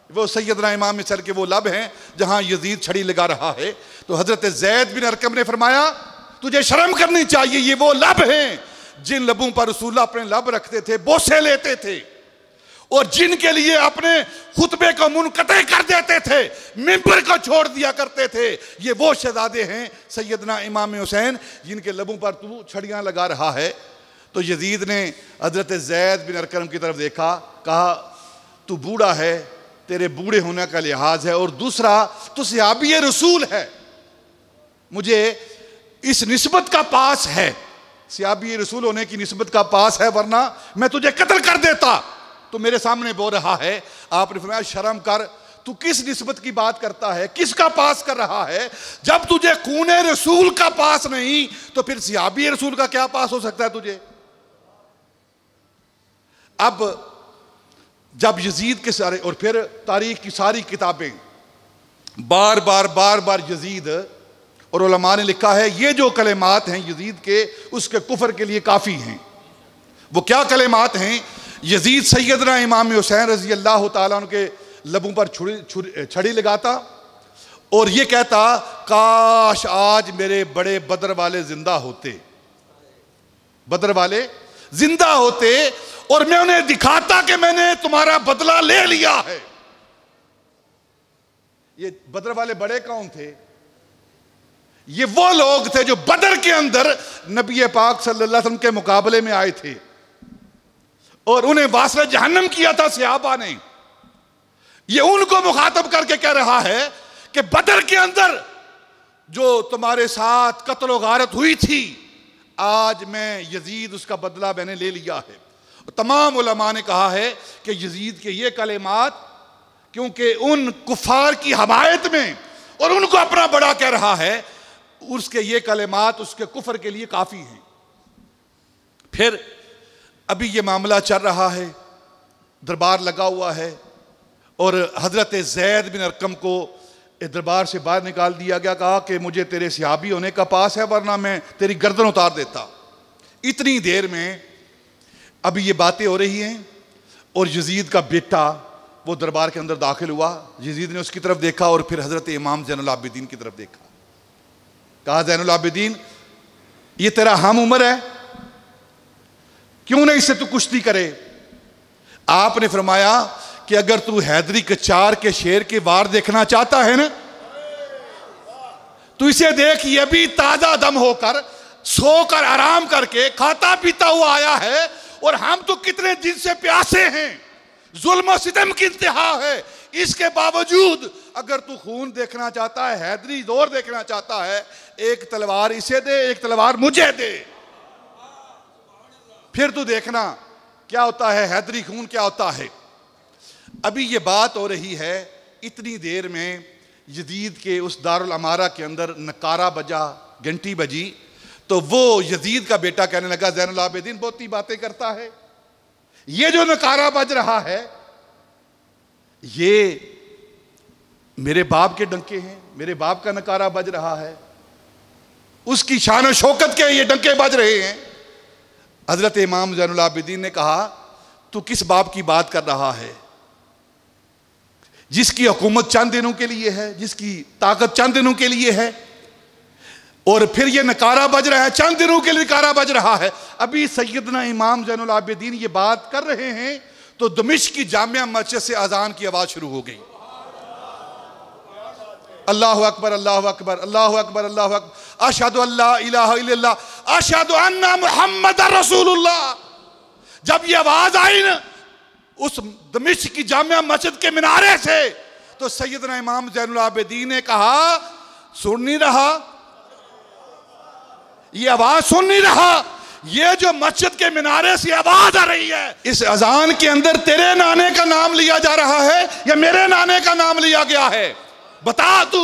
वो सैयदना इमाम हुसैन के वो लब हैं जहां यजीद छड़ी लगा रहा है। तो हजरत ज़ैद बिन अरकम ने फरमाया, तुझे शर्म करनी चाहिए, ये वो लब हैं जिन लबों पर रसूलुल्लाह अपने लब रखते थे, बोसे लेते थे और जिनके लिए अपने खुतबे को मुनक़ते कर देते थे, मिंबर को छोड़ दिया करते थे। ये वो शहजादे हैं सैयदना इमाम हुसैन जिनके लबों पर तू छड़ियां लगा रहा है। तो यजीद ने हजरत ज़ैद बिन अरकम की तरफ देखा, कहा तू बूढ़ा है, तेरे बूढ़े होने का लिहाज है, और दूसरा तू सहाबी रसूल है, मुझे इस निस्बत का पास है, सहाबी रसूल होने की निस्बत का पास है, वरना मैं तुझे कत्ल कर देता। तो मेरे सामने बोल रहा है। आपने फरमाया, शर्म कर, तू किस निस्बत की बात करता है, किसका पास कर रहा है? जब तुझे खूने रसूल का पास नहीं तो फिर सहाबी रसूल का क्या पास हो सकता है तुझे? अब जब यजीद के सारे और फिर तारीख की सारी किताबें बार बार यजीद और उलमा ने लिखा है ये जो कलेमात हैं यजीद के, उसके कुफर के लिए काफ़ी हैं। वो क्या कलेमात हैं? यजीद सैयदना इमाम हुसैन रजी अल्लाह तआला अन्हु के लबों पर छड़ी लगाता और ये कहता, काश आज मेरे बड़े बदर वाले जिंदा होते, बदर वाले जिंदा होते और मैं उन्हें दिखाता कि मैंने तुम्हारा बदला ले लिया है। ये बदर वाले बड़े कौन थे? ये वो लोग थे जो बदर के अंदर नबी पाक सल्लल्लाहु अलैहि वसल्लम के मुकाबले में आए थे और उन्हें वासला जहन्नम किया था सहाबा ने। ये उनको मुखातब करके कह रहा है कि बदर के अंदर जो तुम्हारे साथ कत्ल गारत हुई थी, आज मैं यजीद उसका बदला मैंने ले लिया है। तमाम उलमा ने कहा है कि यजीद के ये कलेमात, क्योंकि उन कुफार की हमायत में और उनको अपना बड़ा कह रहा है, उसके ये कलेमात उसके कुफर के लिए काफ़ी हैं। फिर अभी ये मामला चल रहा है, दरबार लगा हुआ है और हज़रत ज़ैद बिन अरकम को दरबार से बाहर निकाल दिया गया। कहा कि मुझे तेरे सहाबी होने का पास है, वरना मैं तेरी गर्दन उतार देता। इतनी देर में अभी ये बातें हो रही हैं और यजीद का बेटा वो दरबार के अंदर दाखिल हुआ। यजीद ने उसकी तरफ देखा और फिर हजरत इमाम ज़ैनुल आबिदीन की तरफ देखा। कहा, ज़ैनुल आबिदीन, ये तेरा हम उम्र है, क्यों नहीं इससे तू कुश्ती करे? आपने फरमाया कि अगर तू हैदरी कचार के शेर के वार देखना चाहता है ना, तू इसे देख, ये भी ताजा दम होकर सोकर आराम करके खाता पीता हुआ आया है, और हम तो कितने दिन से प्यासे हैं, जुल्म सितम की इंतहा है। इसके बावजूद अगर तू खून देखना चाहता है, हैदरी जोर देखना चाहता है, एक तलवार इसे दे, एक तलवार मुझे दे, फिर तू देखना क्या होता है, हैदरी खून क्या होता है। अभी ये बात हो रही है, इतनी देर में यजीद के उस दारुल अमारा के अंदर नकारा बजा, घंटी बजी, तो वो यजीद का बेटा कहने लगा, ज़ैनुल आबिदीन बहुत ही बातें करता है, ये जो नकारा बज रहा है ये मेरे बाप के डंके हैं, मेरे बाप का नकारा बज रहा है, उसकी शान और शौकत के ये डंके बज रहे हैं। हजरत इमाम ज़ैनुल आबिदीन ने कहा, तू किस बाप की बात कर रहा है जिसकी हुकूमत चंद दिनों के लिए है, जिसकी ताकत चंद दिनों के लिए है, और फिर ये नकारा बज रहा है, चंद दिनों के लिए नकारा बज रहा है। अभी सैयदना इमाम ज़ैनुल आबिदीन ये बात कर रहे हैं तो दमिश्क की जामिया मस्जिद से अजान की आवाज शुरू हो गई। अल्लाहु अकबर, अल्लाहु अकबर, अल्लाहु अकबर, अल्लाहु अकबर, अशहदु अल्ला इलाहा इल्लल्लाह, अशहदु अन्ना मुहम्मदर रसूलुल्लाह। जब ये आवाज आई ना उस दमिश्क की जामिया मस्जिद के मिनारे से, तो सैयदना इमाम ज़ैनुल आबिदीन ने कहा, सुन नहीं रहा, ये आवाज सुन नहीं रहा, ये जो मस्जिद के मिनारे से आवाज आ रही है, इस अजान के अंदर तेरे नाने का नाम लिया जा रहा है या मेरे नाने का नाम लिया गया है, बता तू।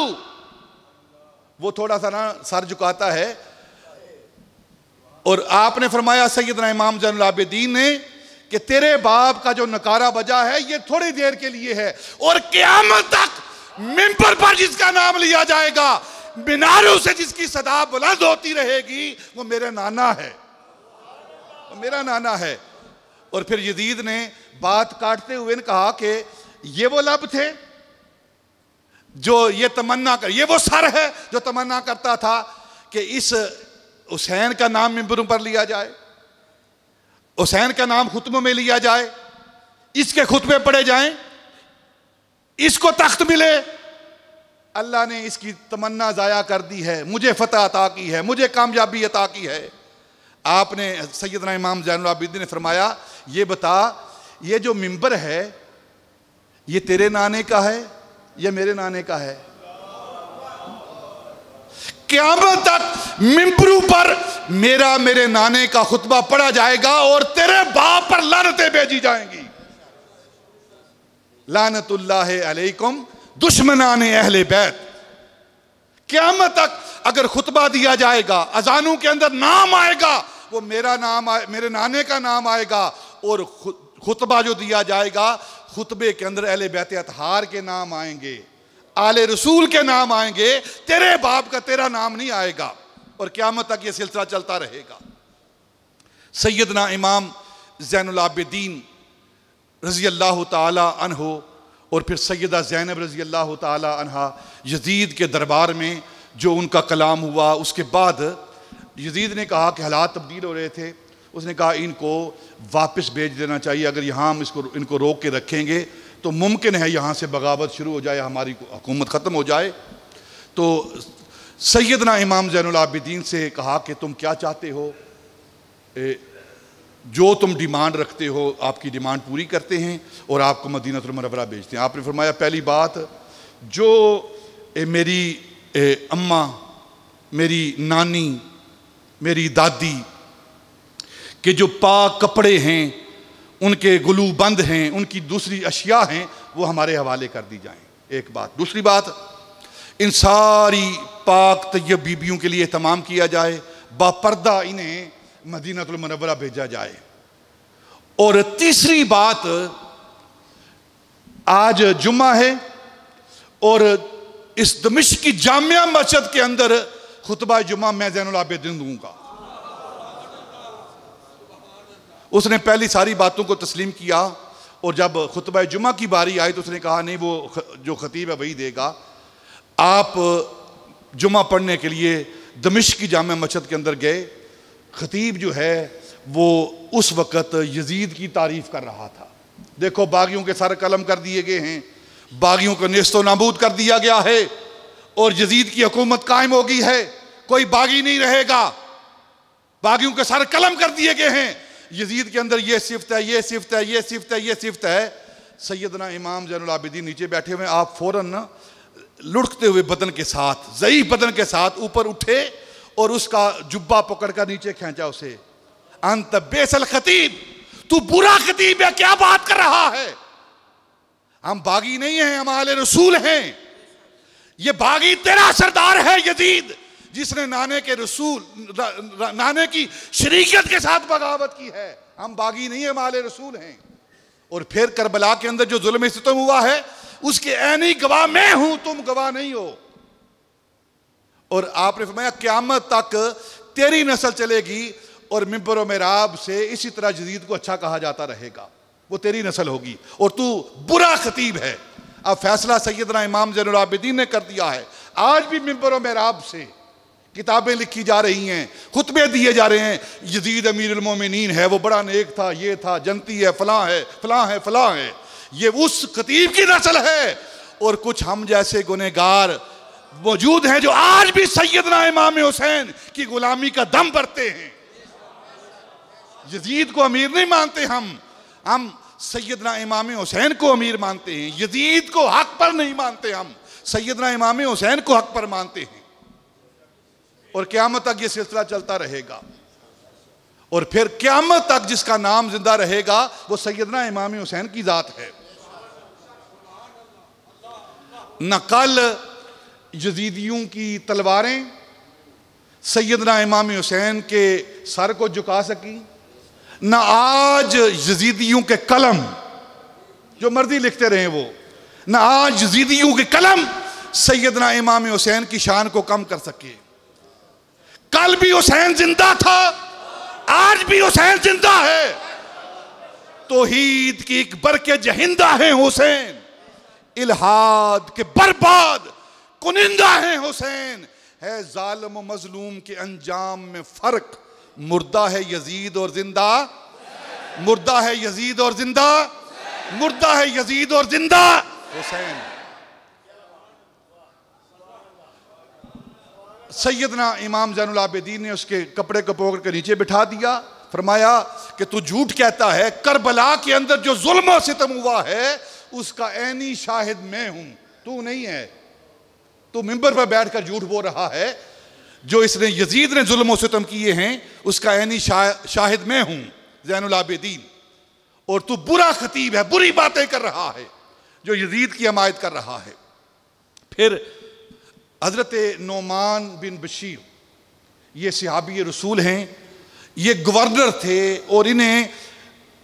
वो थोड़ा सा ना सर झुकाता है, और आपने फरमाया सैयदना इमाम ज़ैनुल आबिदीन ने कि तेरे बाप का जो नकारा बजा है ये थोड़ी देर के लिए है, और क़यामत तक मिंबर पर जिसका नाम लिया जाएगा, मीनारों से जिसकी सदा बुलंद होती रहेगी, वो मेरा नाना है, वो मेरा नाना है। और फिर यजीद ने बात काटते हुए ने कहा कि ये वो लब थे जो ये तमन्ना कर, ये वो सर है जो तमन्ना करता था कि इस हुसैन का नाम मिंबरों पर लिया जाए, हुसैन का नाम खुतबों में लिया जाए, इसके खुतबे पढ़े जाएं, इसको तख्त मिले। अल्लाह ने इसकी तमन्ना ज़ाया कर दी है, मुझे फतह अता की है, मुझे कामयाबी अता की है। आपने सैयदना इमाम ज़ैनुल आबिदीन ने फरमाया, ये बता, ये जो मिंबर है ये तेरे नाने का है या मेरे नाने का है? क़यामत तक मिंबरों पर मेरे नाने का खुतबा पढ़ा जाएगा और तेरे बाप पर लानतें भेजी जाएंगी। लानतुल्लाहि अलैकुम दुश्मनाने अहले बैत। क़यामत तक अगर खुतबा दिया जाएगा, अजानों के अंदर नाम आएगा, वो मेरा नाम मेरे नाने का नाम आएगा, और खुतबा जो दिया जाएगा खुतबे के अंदर अहले बैत अतहार के नाम आएंगे, आले रसूल के नाम आएंगे, तेरे बाप का तेरा नाम नहीं आएगा, और क़यामत तक ये सिलसिला चलता रहेगा। सैयदना इमाम ज़ैनुल आबिदीन रज़ी अल्लाह ताला अन्हो और फिर सैयदा ज़ैनब रज़ी अल्लाह ताला अन्हा यजीद के दरबार में जो उनका कलाम हुआ, उसके बाद यजीद ने कहा कि हालात तब्दील हो रहे थे, उसने कहा इनको वापस भेज देना चाहिए, अगर यहाँ हम इनको रोक के रखेंगे तो मुमकिन है यहाँ से बगावत शुरू हो जाए, हमारी हुकूमत ख़त्म हो जाए। तो सैयदना इमाम ज़ैनुल आबिदीन से कहा कि तुम क्या चाहते हो, जो तुम डिमांड रखते हो आपकी डिमांड पूरी करते हैं और आपको मदीनतुल मुनव्वरा भेजते हैं। आपने फरमाया, पहली बात, जो मेरी अम्मा, मेरी नानी, मेरी दादी के जो पाक कपड़े हैं, उनके गुलू बंद हैं, उनकी दूसरी अशिया हैं, वो हमारे हवाले कर दी जाएं, एक बात। दूसरी बात, इन सारी पाक तय्यब बीबियों के लिए एहतमाम किया जाए, बापर्दा इन्हें मदीनतुल मुनव्वरा भेजा जाए। और तीसरी बात, आज जुम्मा है और इस दमिश्क की जामिया मस्जिद के अंदर खुतबा जुमा मैं ज़ैनुल आबिदीन दूंगा। उसने पहली सारी बातों को तस्लीम किया और जब खुतबा जुमा की बारी आई तो उसने कहा नहीं, वो जो खतीब है वही देगा। आप जुमा पढ़ने के लिए दमिश्क की जामिया मस्जिद के अंदर गए। खतीब जो है वो उस वक़्त यजीद की तारीफ़ कर रहा था। देखो बागियों के सर कलम कर दिए गए हैं, बागियों को नेस्तो नाबूद कर दिया गया है और यजीद की हुकूमत कायम हो गई है, कोई बागी नहीं रहेगा, बागियों के सर कलम कर दिए गए हैं। यजीद के अंदर ये सिफ्त है, ये सिफ्त है, ये सिफ्त है, ये सिफ्त है। सैयदना इमाम ज़ैनुल आबिदीन नीचे बैठे हुए, आप फौरन लुढ़कते हुए बदन के साथ, ज़ईफ़ बदन के साथ ऊपर उठे और उसका जुब्बा पकड़कर नीचे खींचा उसे। अंत बेसल खतीब, तू बुरा खतीब है, क्या बात कर रहा है? हम बागी नहीं हैं, हम आले रसूल हैं। ये बागी तेरा सरदार है यजीद, जिसने नाने के रसूल नाने की शरीकियत के साथ बगावत की है। हम बागी नहीं है, हम आले रसूल हैं। और फिर करबला के अंदर जो जुल्म सितम हुआ है उसके ऐनी गवाह मैं हूं, तुम गवाह नहीं हो। और आपने फरमाया क़यामत तक तेरी नस्ल चलेगी और मिंबर और मेराब से इसी तरह यजीद को अच्छा कहा जाता रहेगा, वो तेरी नस्ल होगी और तू बुरा खतीब है। अब फैसला सैयदना इमाम ज़ैनुल आबिदीन ने कर दिया है। आज भी मिंबर और मेराब से किताबें लिखी जा रही हैं, खुतबे दिए जा रहे हैं, यजीद अमीरुल मोमिनीन है, वो बड़ा नेक था, ये था, जनती है, फलां है, फलां है, फलां है। ये उस खतीब की नस्ल है। और कुछ हम जैसे गुनहगार मौजूद हैं जो आज भी सैयदना इमाम हुसैन की गुलामी का दम भरते हैं। यजीद को अमीर नहीं मानते हम सैयदना इमाम हुसैन को अमीर मानते हैं। यजीद को हक पर नहीं मानते, हम सैयदना इमाम हुसैन को हक पर मानते हैं। और क़यामत तक ये सिलसिला चलता रहेगा। और फिर क़यामत तक जिसका नाम जिंदा रहेगा वो सैयदना इमाम हुसैन की जात है। न कल यजीदियों की तलवारें सैयदना इमाम हुसैन के सर को झुका सकी, न आज यजीदियों के कलम जो मर्जी लिखते रहे वो, न आज यजीदियों के कलम सैयदना इमाम हुसैन की शान को कम कर सके। कल भी हुसैन जिंदा था, आज भी हुसैन जिंदा है। तौहीद की एक बरके जहिंदा है हुसैन, इल्हाद के बर्बाद कुनिंदा है हुसैन। है जालिम व मजलूम के अंजाम में फर्क, मुर्दा है यजीद और जिंदा, मुर्दा है यजीद और जिंदा, मुर्दा है यजीद और जिंदा हुसैन। सैयदना इमाम ज़ैनुल आबिदीन ने उसके कपड़े को पकड़ कर नीचे बिठा दिया। फरमाया कि तू झूठ कहता है, करबला के अंदर जो जुल्म और सितम हुआ है उसका ऐनी शाहिद मैं हूं, तू नहीं है। तू मिंबर पर बैठकर झूठ बोल रहा है। जो इसने यजीद ने जुल्म और सितम किए हैं उसका ऐनी शाहिद मैं हूं ज़ैनुल आबिदीन। और तू बुरा खतीब है, बुरी बातें कर रहा है, जो यजीद की हमायत कर रहा है। फिर हज़रत नोमान बिन बशीर, ये सहाबी रसूल हैं, ये गवर्नर थे और इन्हें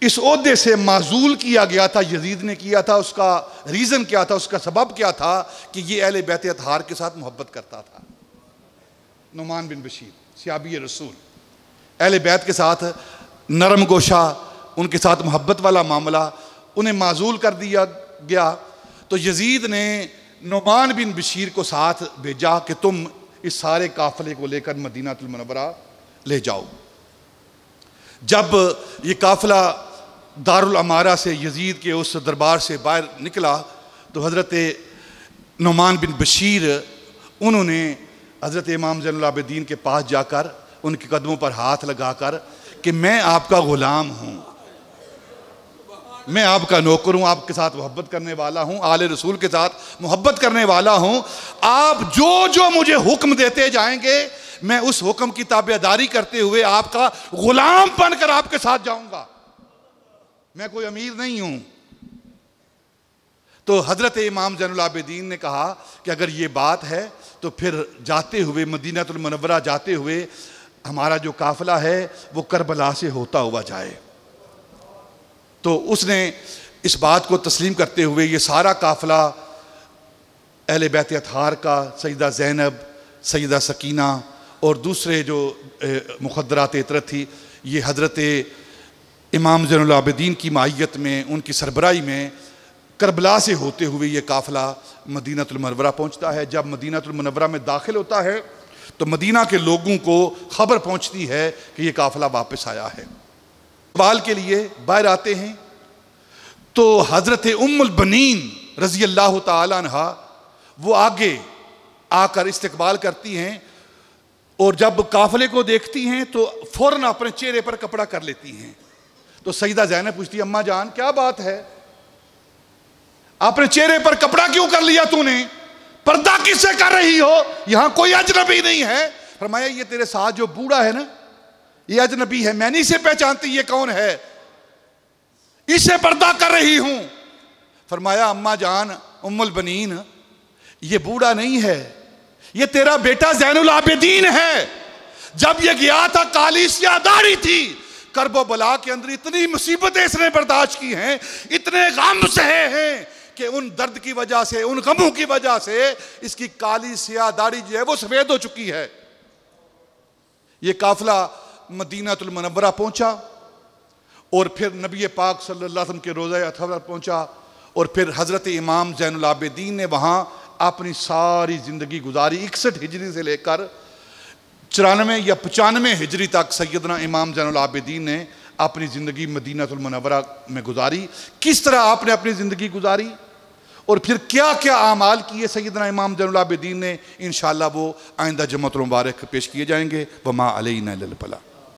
इस ओहदे से माजूल किया गया था, यजीद ने किया था। उसका रीज़न क्या था, उसका सबब क्या था कि ये अहले बैत अतहार के साथ मोहब्बत करता था। नोमान बिन बशीर सहाबी रसूल, अहले बैत के साथ नरम गोशा, उनके साथ मोहब्बत वाला मामला, उन्हें माजूल कर दिया गया। तो यजीद ने नोमान बिन बशीर को साथ भेजा कि तुम इस सारे काफिले को लेकर मदीनातुल मुनव्वरा ले जाओ। जब ये काफिला दारुल अमारा से यजीद के उस दरबार से बाहर निकला तो हज़रत नोमान बिन बशीर उन्होंने हज़रत इमाम ज़ैनुल आबिदीन के पास जाकर उनके कदमों पर हाथ लगाकर कि मैं आपका ग़ुलाम हूँ, मैं आपका नौकर हूँ, आपके साथ मोहब्बत करने वाला हूँ, आले रसूल के साथ मोहब्बत करने वाला हूँ। आप जो जो मुझे हुक्म देते जाएंगे मैं उस हुक्म की ताबेदारी करते हुए आपका गुलाम बनकर आपके साथ जाऊंगा, मैं कोई अमीर नहीं हूं। तो हजरत इमाम ज़ैनुल आबिदीन ने कहा कि अगर ये बात है तो फिर जाते हुए मदीनातुल मुनव्वरा जाते हुए हमारा जो काफिला है वो करबला से होता हुआ जाए। तो उसने इस बात को तस्लीम करते हुए ये सारा काफिला अहले बैत अतहार का सैयदा ज़ैनब, सैयदा सकीना और दूसरे जो मुखद्दरात इतरत थी, ये हज़रत इमाम ज़ैनुल आबिदीन की माहियत में, उनकी सरबराही में करबला से होते हुए ये काफ़िला मदीनतुल मुनव्वरा पहुँचता है। जब मदीनतुल मुनव्वरा में दाखिल होता है तो मदीना के लोगों को खबर पहुँचती है कि ये काफ़िला वापस आया है। इस्तकबाल के लिए बाहर आते हैं तो हज़रत उम्मुल बनीन रज़ी अल्लाह तआला अन्हा वो आगे आकर इस्तकबाल करती हैं और जब काफ़िले को देखती हैं तो फ़ौरन अपने चेहरे पर कपड़ा कर लेती हैं। तो सईदा ज़ैनब पूछती है, अम्मा जान क्या बात है, अपने चेहरे पर कपड़ा क्यों कर लिया तूने, पर्दा किससे कर रही हो, यहां कोई अजनबी नहीं है। फरमाया ये तेरे साथ जो बूढ़ा है ना, ये अजनबी है, मैं नहीं से पहचानती ये कौन है, इसे पर्दा कर रही हूं। फरमाया अम्मा जान उम्मुल बनीन, ये बूढ़ा नहीं है, ये तेरा बेटा ज़ैनुल आबिदीन है। जब ये गया था कालीसिया दाढ़ी थी, करबो बला के अंदर इतनी मुसीबतें इसने बर्दाश्त की हैं, इतने गम सहे हैं कि उन दर्द की वजह से, उन गमों की वजह से इसकी काली सिया दाढ़ी जो है वो सफेद हो चुकी है। ये काफिला मदीनतुल मुनव्वरा पहुंचा और फिर नबी पाक सल्लल्लाहु अलैहि वसल्लम के रोज़ा अतहर पहुंचा और फिर हज़रत इमाम ज़ैनुल आबिदीन ने वहाँ अपनी सारी ज़िंदगी गुजारी। 61 हिजरी से लेकर 94 या 95 हिजरी तक सैयदना इमाम ज़ैनुल आबिदीन ने अपनी ज़िंदगी मदीनतुल मुनव्वरा में गुजारी। किस तरह आपने अपनी ज़िंदगी गुजारी और फिर क्या क्या आमाल किए सैयदना इमाम ज़ैनुल आबिदीन ने, इंशाअल्लाह वो आइंदा जुम्मतुल मुबारक पेश किए जाएंगे। वमा अलैना इल्लल बलाग।